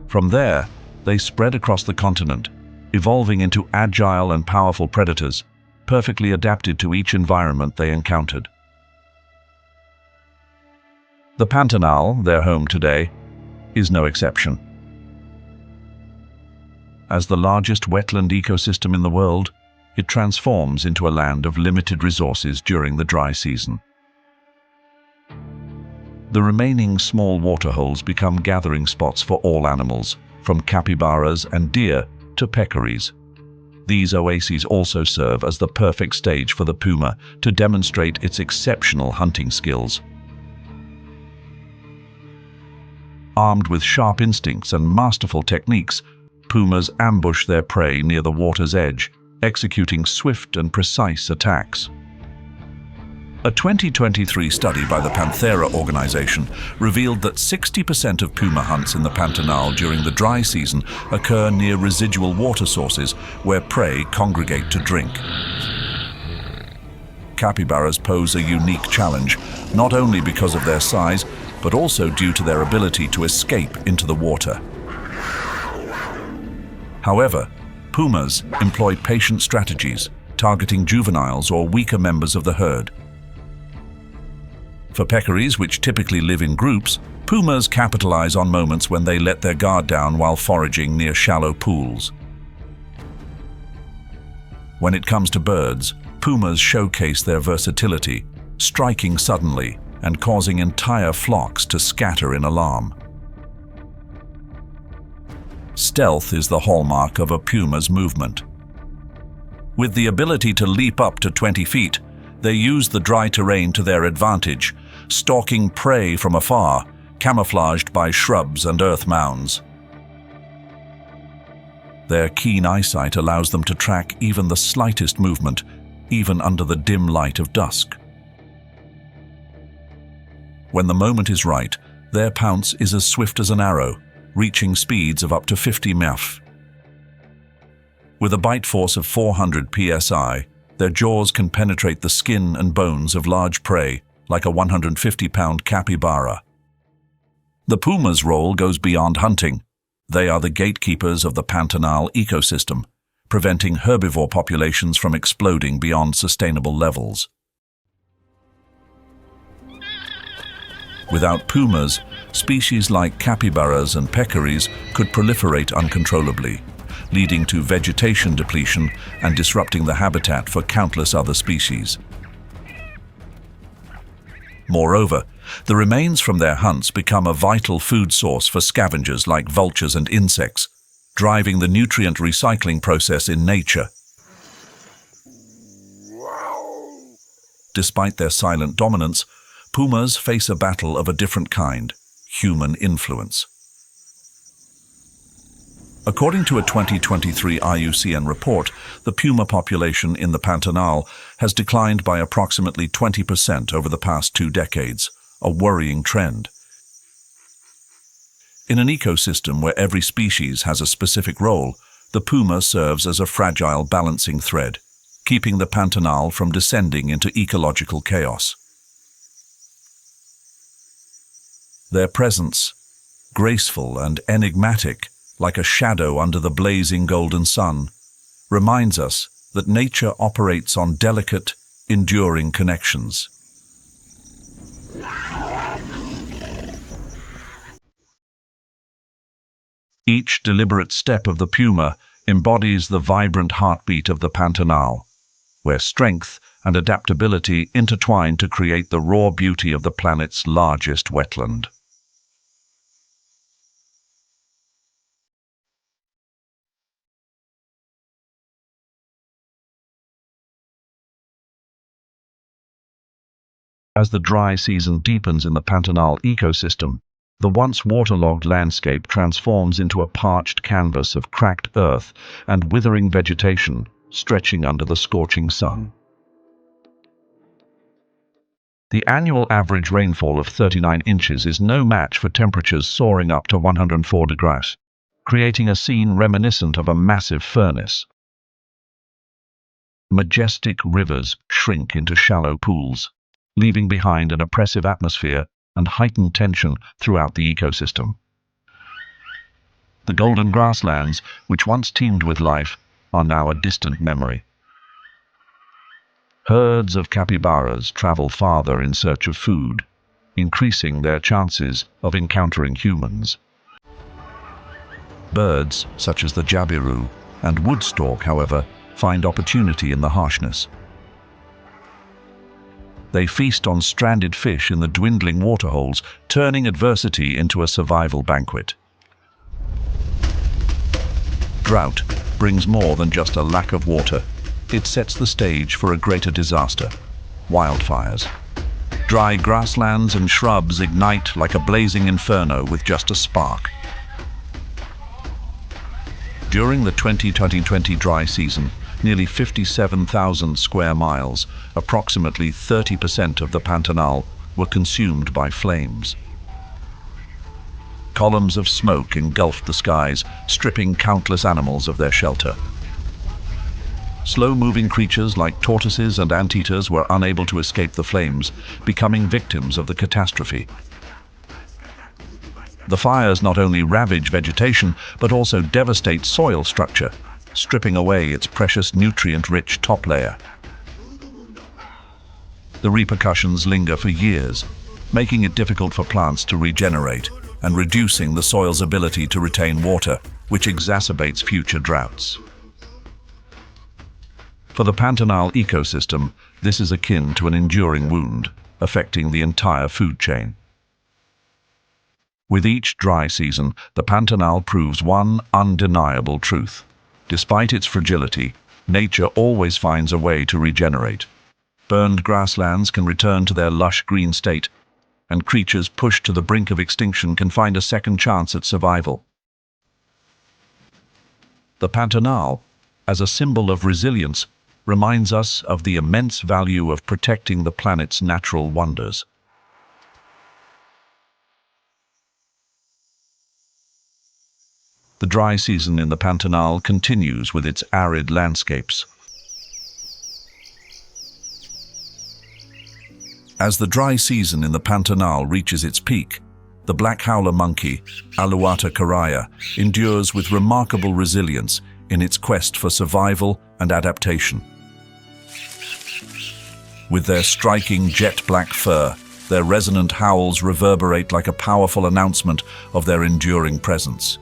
From there, they spread across the continent, evolving into agile and powerful predators, perfectly adapted to each environment they encountered. The Pantanal, their home today, is no exception. As the largest wetland ecosystem in the world, it transforms into a land of limited resources during the dry season. The remaining small waterholes become gathering spots for all animals, from capybaras and deer to peccaries. These oases also serve as the perfect stage for the puma to demonstrate its exceptional hunting skills. Armed with sharp instincts and masterful techniques, pumas ambush their prey near the water's edge, executing swift and precise attacks. A 2023 study by the Panthera organization revealed that 60% of puma hunts in the Pantanal during the dry season occur near residual water sources where prey congregate to drink. Capybaras pose a unique challenge, not only because of their size, but also due to their ability to escape into the water. However, pumas employ patient strategies, targeting juveniles or weaker members of the herd. For peccaries, which typically live in groups, pumas capitalize on moments when they let their guard down while foraging near shallow pools. When it comes to birds, pumas showcase their versatility, striking suddenly and causing entire flocks to scatter in alarm. Stealth is the hallmark of a puma's movement. With the ability to leap up to 20 feet, they use the dry terrain to their advantage, stalking prey from afar, camouflaged by shrubs and earth mounds. Their keen eyesight allows them to track even the slightest movement, even under the dim light of dusk. When the moment is right, their pounce is as swift as an arrow, reaching speeds of up to 50 mph. With a bite force of 400 psi, their jaws can penetrate the skin and bones of large prey, like a 150-pound capybara. The puma's role goes beyond hunting. They are the gatekeepers of the Pantanal ecosystem, preventing herbivore populations from exploding beyond sustainable levels. Without pumas, species like capybaras and peccaries could proliferate uncontrollably, leading to vegetation depletion and disrupting the habitat for countless other species. Moreover, the remains from their hunts become a vital food source for scavengers like vultures and insects, driving the nutrient recycling process in nature. Despite their silent dominance, pumas face a battle of a different kind: human influence. According to a 2023 IUCN report, the puma population in the Pantanal has declined by approximately 20% over the past 2 decades, a worrying trend. In an ecosystem where every species has a specific role, the puma serves as a fragile balancing thread, keeping the Pantanal from descending into ecological chaos. Their presence, graceful and enigmatic, like a shadow under the blazing golden sun, reminds us that nature operates on delicate, enduring connections. Each deliberate step of the puma embodies the vibrant heartbeat of the Pantanal, where strength and adaptability intertwine to create the raw beauty of the planet's largest wetland. As the dry season deepens in the Pantanal ecosystem, the once waterlogged landscape transforms into a parched canvas of cracked earth and withering vegetation stretching under the scorching sun. The annual average rainfall of 39 inches is no match for temperatures soaring up to 104 degrees, creating a scene reminiscent of a massive furnace. Majestic rivers shrink into shallow pools, leaving behind an oppressive atmosphere and heightened tension throughout the ecosystem. The golden grasslands, which once teemed with life, are now a distant memory. Herds of capybaras travel farther in search of food, increasing their chances of encountering humans. Birds, such as the jabiru and woodstock, however, find opportunity in the harshness. They feast on stranded fish in the dwindling waterholes, turning adversity into a survival banquet. Drought brings more than just a lack of water. It sets the stage for a greater disaster: wildfires. Dry grasslands and shrubs ignite like a blazing inferno with just a spark. During the 2020 dry season, nearly 57,000 square miles, approximately 30% of the Pantanal, were consumed by flames. Columns of smoke engulfed the skies, stripping countless animals of their shelter. Slow-moving creatures like tortoises and anteaters were unable to escape the flames, becoming victims of the catastrophe. The fires not only ravage vegetation, but also devastate soil structure, stripping away its precious nutrient-rich top layer. The repercussions linger for years, making it difficult for plants to regenerate and reducing the soil's ability to retain water, which exacerbates future droughts. For the Pantanal ecosystem, this is akin to an enduring wound, affecting the entire food chain. With each dry season, the Pantanal proves one undeniable truth. Despite its fragility, nature always finds a way to regenerate. Burned grasslands can return to their lush green state, and creatures pushed to the brink of extinction can find a second chance at survival. The Pantanal, as a symbol of resilience, reminds us of the immense value of protecting the planet's natural wonders. The dry season in the Pantanal continues with its arid landscapes. As the dry season in the Pantanal reaches its peak, the black howler monkey, Alouatta caraya, endures with remarkable resilience in its quest for survival and adaptation. With their striking jet-black fur, their resonant howls reverberate like a powerful announcement of their enduring presence.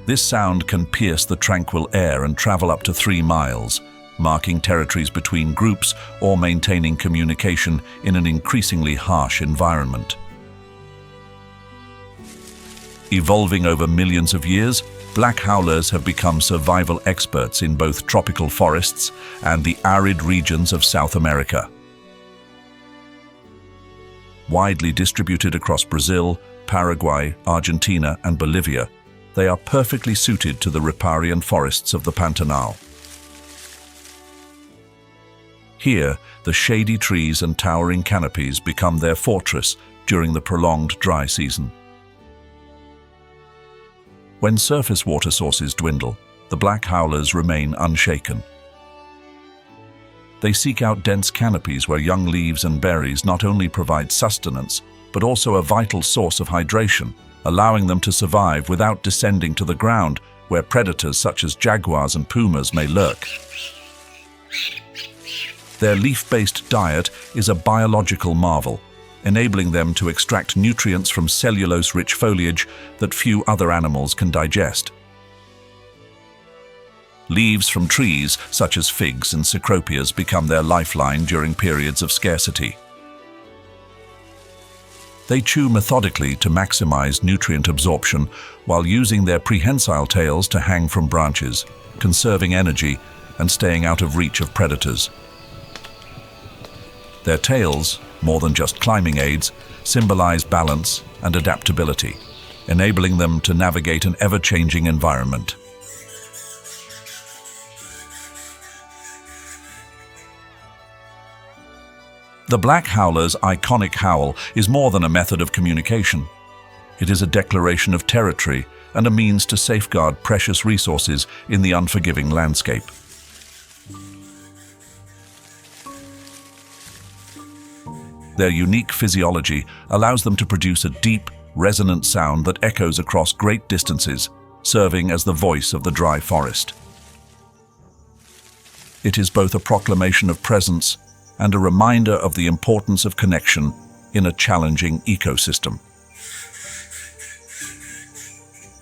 This sound can pierce the tranquil air and travel up to 3 miles, marking territories between groups or maintaining communication in an increasingly harsh environment. Evolving over millions of years, black howlers have become survival experts in both tropical forests and the arid regions of South America. Widely distributed across Brazil, Paraguay, Argentina, and Bolivia, they are perfectly suited to the riparian forests of the Pantanal. Here, the shady trees and towering canopies become their fortress during the prolonged dry season. When surface water sources dwindle, the black howlers remain unshaken. They seek out dense canopies where young leaves and berries not only provide sustenance, but also a vital source of hydration, allowing them to survive without descending to the ground where predators such as jaguars and pumas may lurk. Their leaf-based diet is a biological marvel, enabling them to extract nutrients from cellulose-rich foliage that few other animals can digest. Leaves from trees, such as figs and cecropias, become their lifeline during periods of scarcity. They chew methodically to maximize nutrient absorption while using their prehensile tails to hang from branches, conserving energy and staying out of reach of predators. Their tails, more than just climbing aids, symbolize balance and adaptability, enabling them to navigate an ever-changing environment. The black howler's iconic howl is more than a method of communication. It is a declaration of territory and a means to safeguard precious resources in the unforgiving landscape. Their unique physiology allows them to produce a deep, resonant sound that echoes across great distances, serving as the voice of the dry forest. It is both a proclamation of presence and a reminder of the importance of connection in a challenging ecosystem.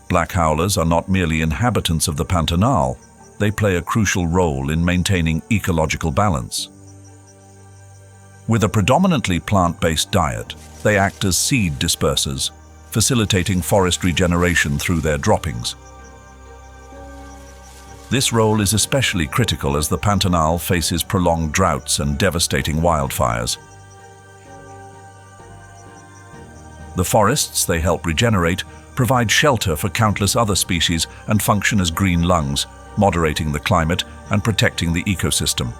Black howlers are not merely inhabitants of the Pantanal, they play a crucial role in maintaining ecological balance. With a predominantly plant-based diet, they act as seed dispersers, facilitating forest regeneration through their droppings. This role is especially critical as the Pantanal faces prolonged droughts and devastating wildfires. The forests they help regenerate provide shelter for countless other species and function as green lungs, moderating the climate and protecting the ecosystem.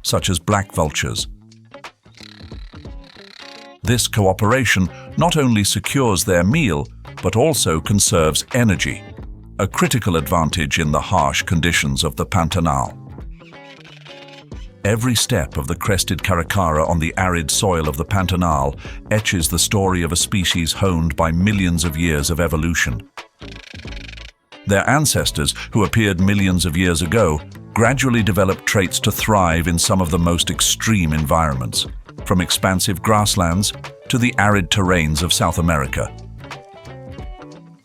such as black vultures. This cooperation not only secures their meal, but also conserves energy, a critical advantage in the harsh conditions of the Pantanal. Every step of the crested caracara on the arid soil of the Pantanal etches the story of a species honed by millions of years of evolution. Their ancestors, who appeared millions of years ago, gradually developed traits to thrive in some of the most extreme environments, from expansive grasslands to the arid terrains of South America.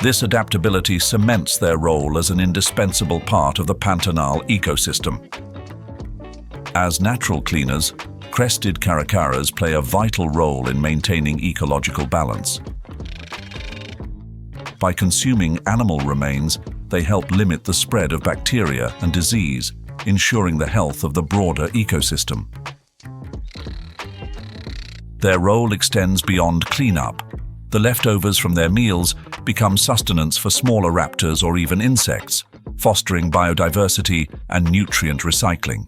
This adaptability cements their role as an indispensable part of the Pantanal ecosystem. As natural cleaners, crested caracaras play a vital role in maintaining ecological balance. By consuming animal remains, they help limit the spread of bacteria and disease, ensuring the health of the broader ecosystem. Their role extends beyond cleanup. The leftovers from their meals become sustenance for smaller raptors or even insects, fostering biodiversity and nutrient recycling.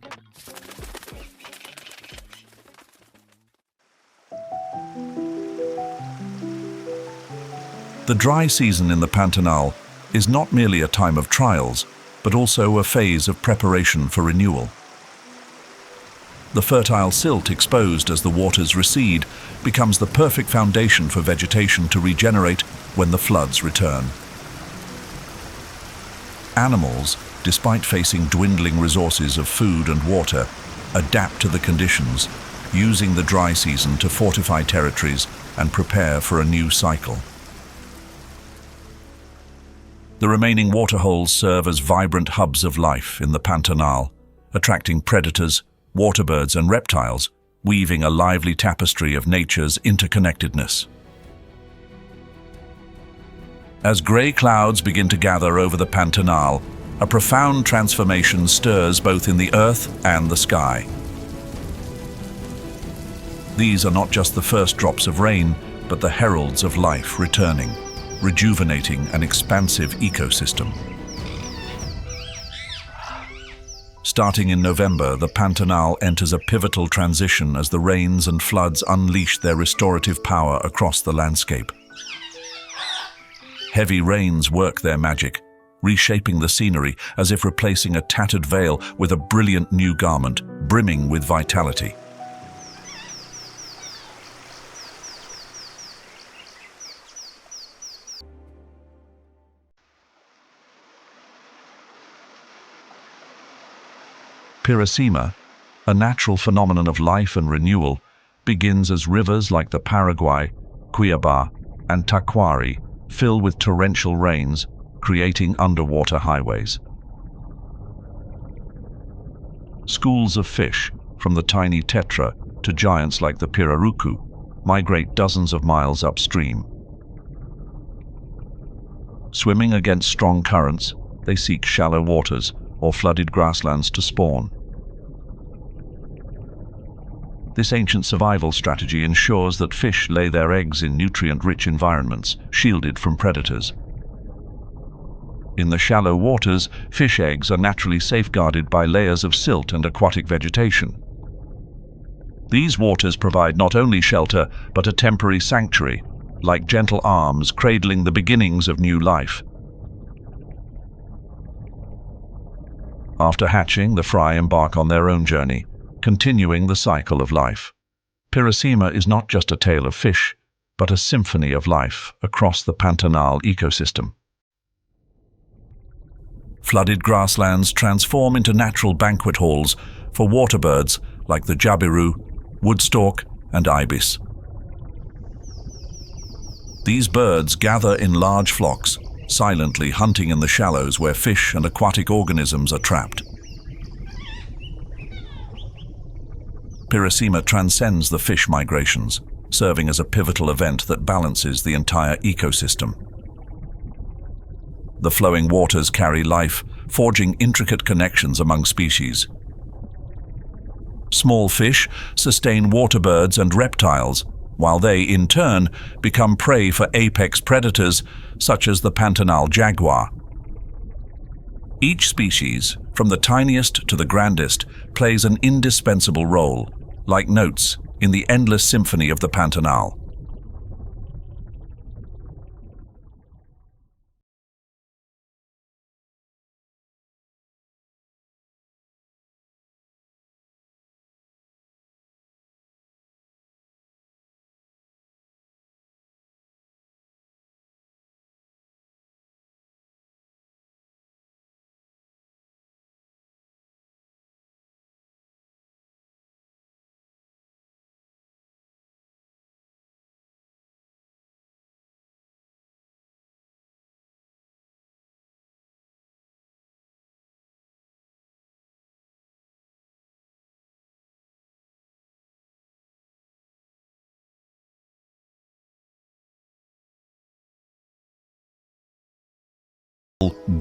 The dry season in the Pantanal is not merely a time of trials, but also a phase of preparation for renewal. The fertile silt exposed as the waters recede becomes the perfect foundation for vegetation to regenerate when the floods return. Animals, despite facing dwindling resources of food and water, adapt to the conditions, using the dry season to fortify territories and prepare for a new cycle. The remaining waterholes serve as vibrant hubs of life in the Pantanal, attracting predators, waterbirds and reptiles, weaving a lively tapestry of nature's interconnectedness. As grey clouds begin to gather over the Pantanal, a profound transformation stirs both in the earth and the sky. These are not just the first drops of rain, but the heralds of life returning, rejuvenating an expansive ecosystem. Starting in November, the Pantanal enters a pivotal transition as the rains and floods unleash their restorative power across the landscape. Heavy rains work their magic, reshaping the scenery as if replacing a tattered veil with a brilliant new garment, brimming with vitality. Piracema, a natural phenomenon of life and renewal, begins as rivers like the Paraguay, Cuiabá, and Taquari fill with torrential rains, creating underwater highways. Schools of fish, from the tiny tetra to giants like the pirarucu, migrate dozens of miles upstream. Swimming against strong currents, they seek shallow waters or flooded grasslands to spawn. This ancient survival strategy ensures that fish lay their eggs in nutrient-rich environments, shielded from predators. In the shallow waters, fish eggs are naturally safeguarded by layers of silt and aquatic vegetation. These waters provide not only shelter, but a temporary sanctuary, like gentle arms cradling the beginnings of new life. After hatching, the fry embark on their own journey, continuing the cycle of life. Piracema is not just a tale of fish, but a symphony of life across the Pantanal ecosystem. Flooded grasslands transform into natural banquet halls for waterbirds like the jabiru, woodstork, and ibis. These birds gather in large flocks, silently hunting in the shallows where fish and aquatic organisms are trapped. Piracema transcends the fish migrations, serving as a pivotal event that balances the entire ecosystem. The flowing waters carry life, forging intricate connections among species. Small fish sustain waterbirds and reptiles, while they, in turn, become prey for apex predators such as the Pantanal jaguar. Each species, from the tiniest to the grandest, plays an indispensable role, like notes in the endless symphony of the Pantanal.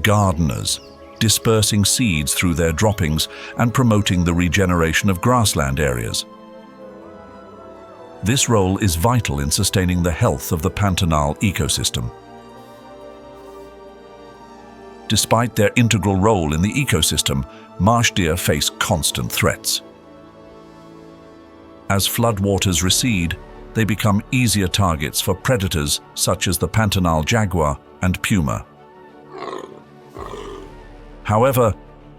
Gardeners, dispersing seeds through their droppings and promoting the regeneration of grassland areas. This role is vital in sustaining the health of the Pantanal ecosystem. Despite their integral role in the ecosystem, marsh deer face constant threats. As floodwaters recede, they become easier targets for predators such as the Pantanal jaguar and puma. However,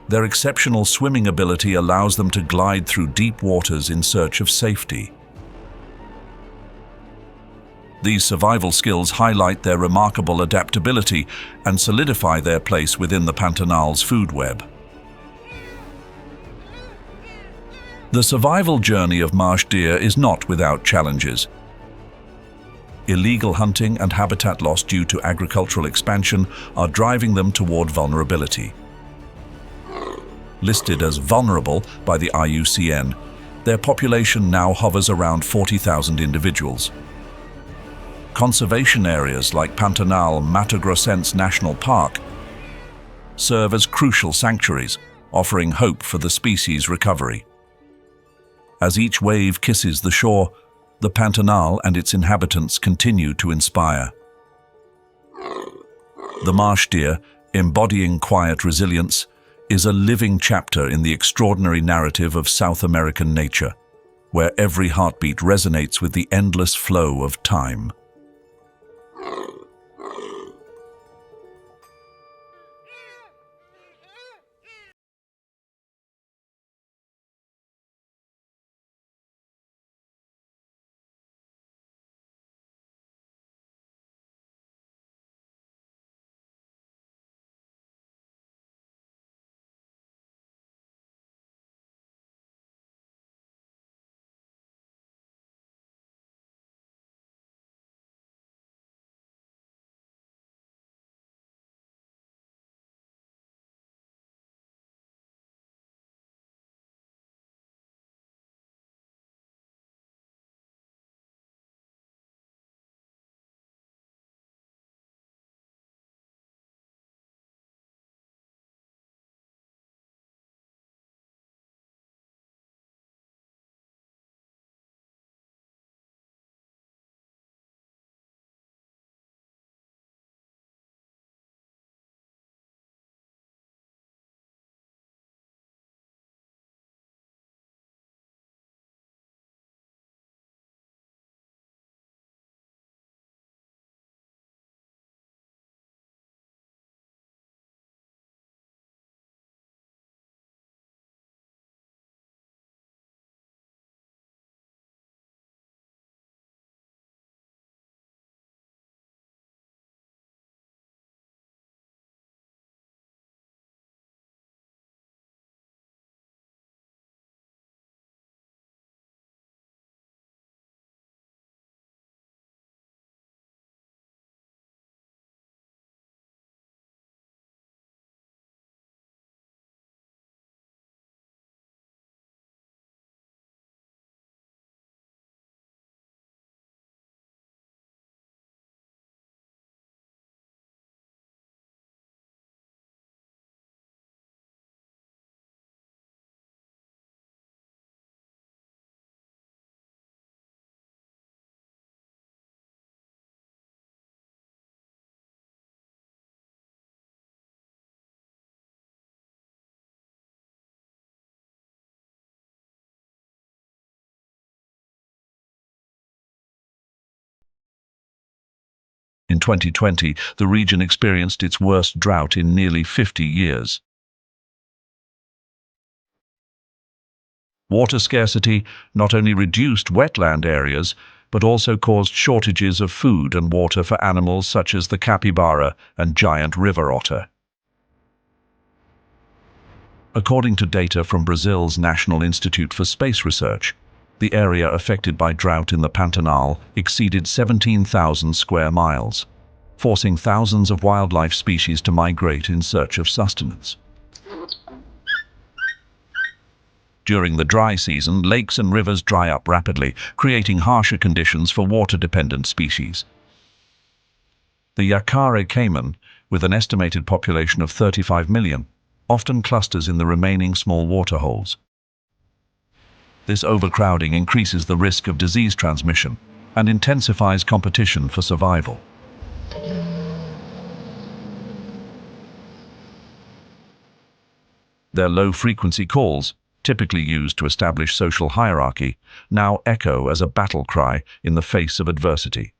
their exceptional swimming ability allows them to glide through deep waters in search of safety. These survival skills highlight their remarkable adaptability and solidify their place within the Pantanal's food web. The survival journey of marsh deer is not without challenges. Illegal hunting and habitat loss due to agricultural expansion are driving them toward vulnerability. Listed as vulnerable by the IUCN, their population now hovers around 40,000 individuals. Conservation areas like Pantanal Mato Grossense National Park serve as crucial sanctuaries, offering hope for the species' recovery. As each wave kisses the shore, the Pantanal and its inhabitants continue to inspire. The marsh deer, embodying quiet resilience, is a living chapter in the extraordinary narrative of South American nature, where every heartbeat resonates with the endless flow of time. 2020, the region experienced its worst drought in nearly 50 years. Water scarcity not only reduced wetland areas, but also caused shortages of food and water for animals such as the capybara and giant river otter. According to data from Brazil's National Institute for Space Research, the area affected by drought in the Pantanal exceeded 17,000 square miles, forcing thousands of wildlife species to migrate in search of sustenance. During the dry season, lakes and rivers dry up rapidly, creating harsher conditions for water-dependent species. The Yacaré caiman, with an estimated population of 35 million, often clusters in the remaining small waterholes. This overcrowding increases the risk of disease transmission and intensifies competition for survival. Their low-frequency calls, typically used to establish social hierarchy, now echo as a battle cry in the face of adversity.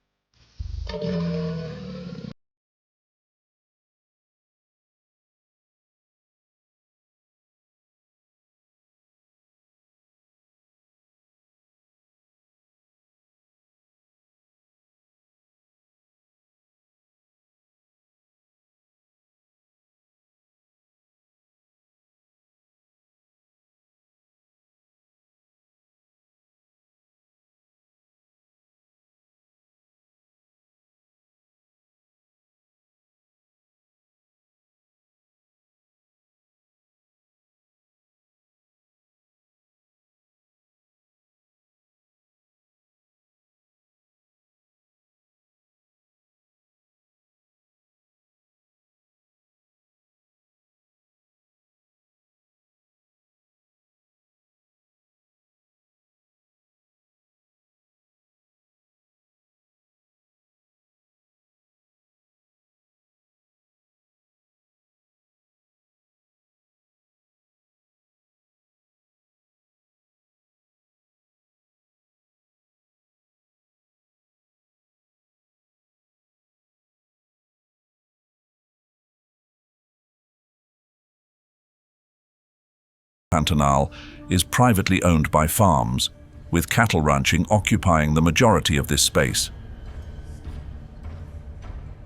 Pantanal is privately owned by farms, with cattle ranching occupying the majority of this space.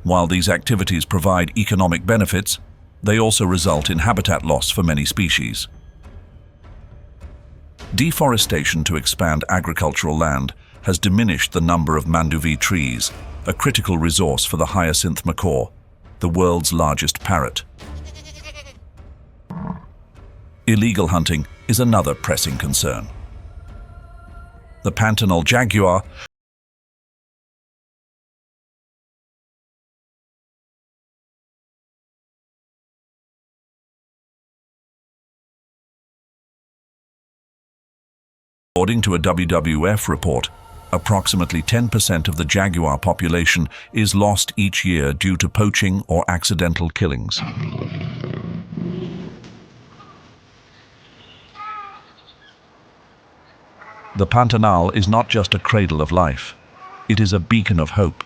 While these activities provide economic benefits, they also result in habitat loss for many species. Deforestation to expand agricultural land has diminished the number of manduvi trees, a critical resource for the hyacinth macaw, the world's largest parrot. Illegal hunting is another pressing concern. The Pantanal jaguar, according to a WWF report, approximately 10% of the jaguar population is lost each year due to poaching or accidental killings. The Pantanal is not just a cradle of life, it is a beacon of hope.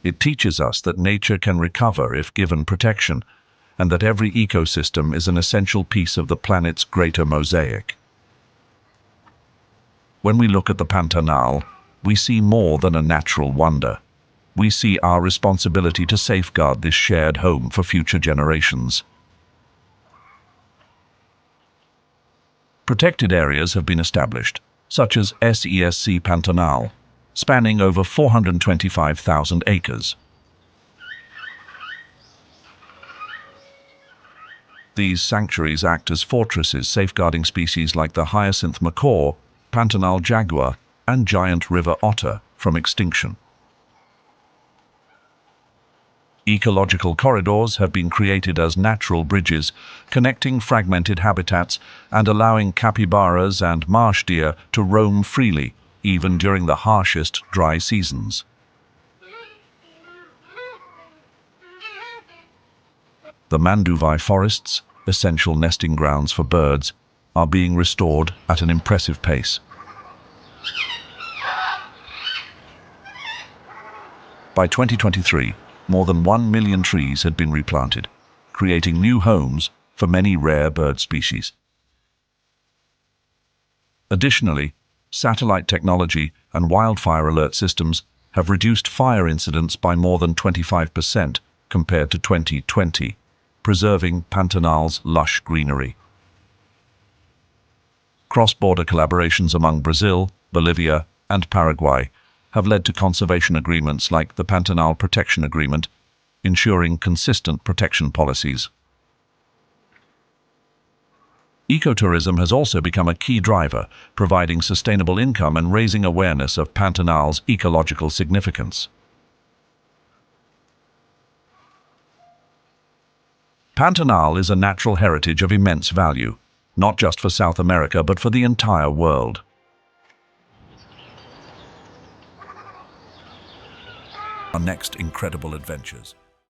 It teaches us that nature can recover if given protection, and that every ecosystem is an essential piece of the planet's greater mosaic. When we look at the Pantanal, we see more than a natural wonder. We see our responsibility to safeguard this shared home for future generations. Protected areas have been established, such as SESC Pantanal, spanning over 425,000 acres. These sanctuaries act as fortresses safeguarding species like the hyacinth macaw, Pantanal jaguar, and giant river otter from extinction. Ecological corridors have been created as natural bridges, connecting fragmented habitats and allowing capybaras and marsh deer to roam freely, even during the harshest dry seasons. The manduvi forests, essential nesting grounds for birds, are being restored at an impressive pace. By 2023, more than 1 million trees had been replanted, creating new homes for many rare bird species. Additionally, satellite technology and wildfire alert systems have reduced fire incidents by more than 25% compared to 2020, preserving Pantanal's lush greenery. Cross-border collaborations among Brazil, Bolivia, and Paraguay have led to conservation agreements like the Pantanal Protection Agreement, ensuring consistent protection policies. Ecotourism has also become a key driver, providing sustainable income and raising awareness of Pantanal's ecological significance. Pantanal is a natural heritage of immense value, not just for South America but for the entire world. Our next incredible adventures.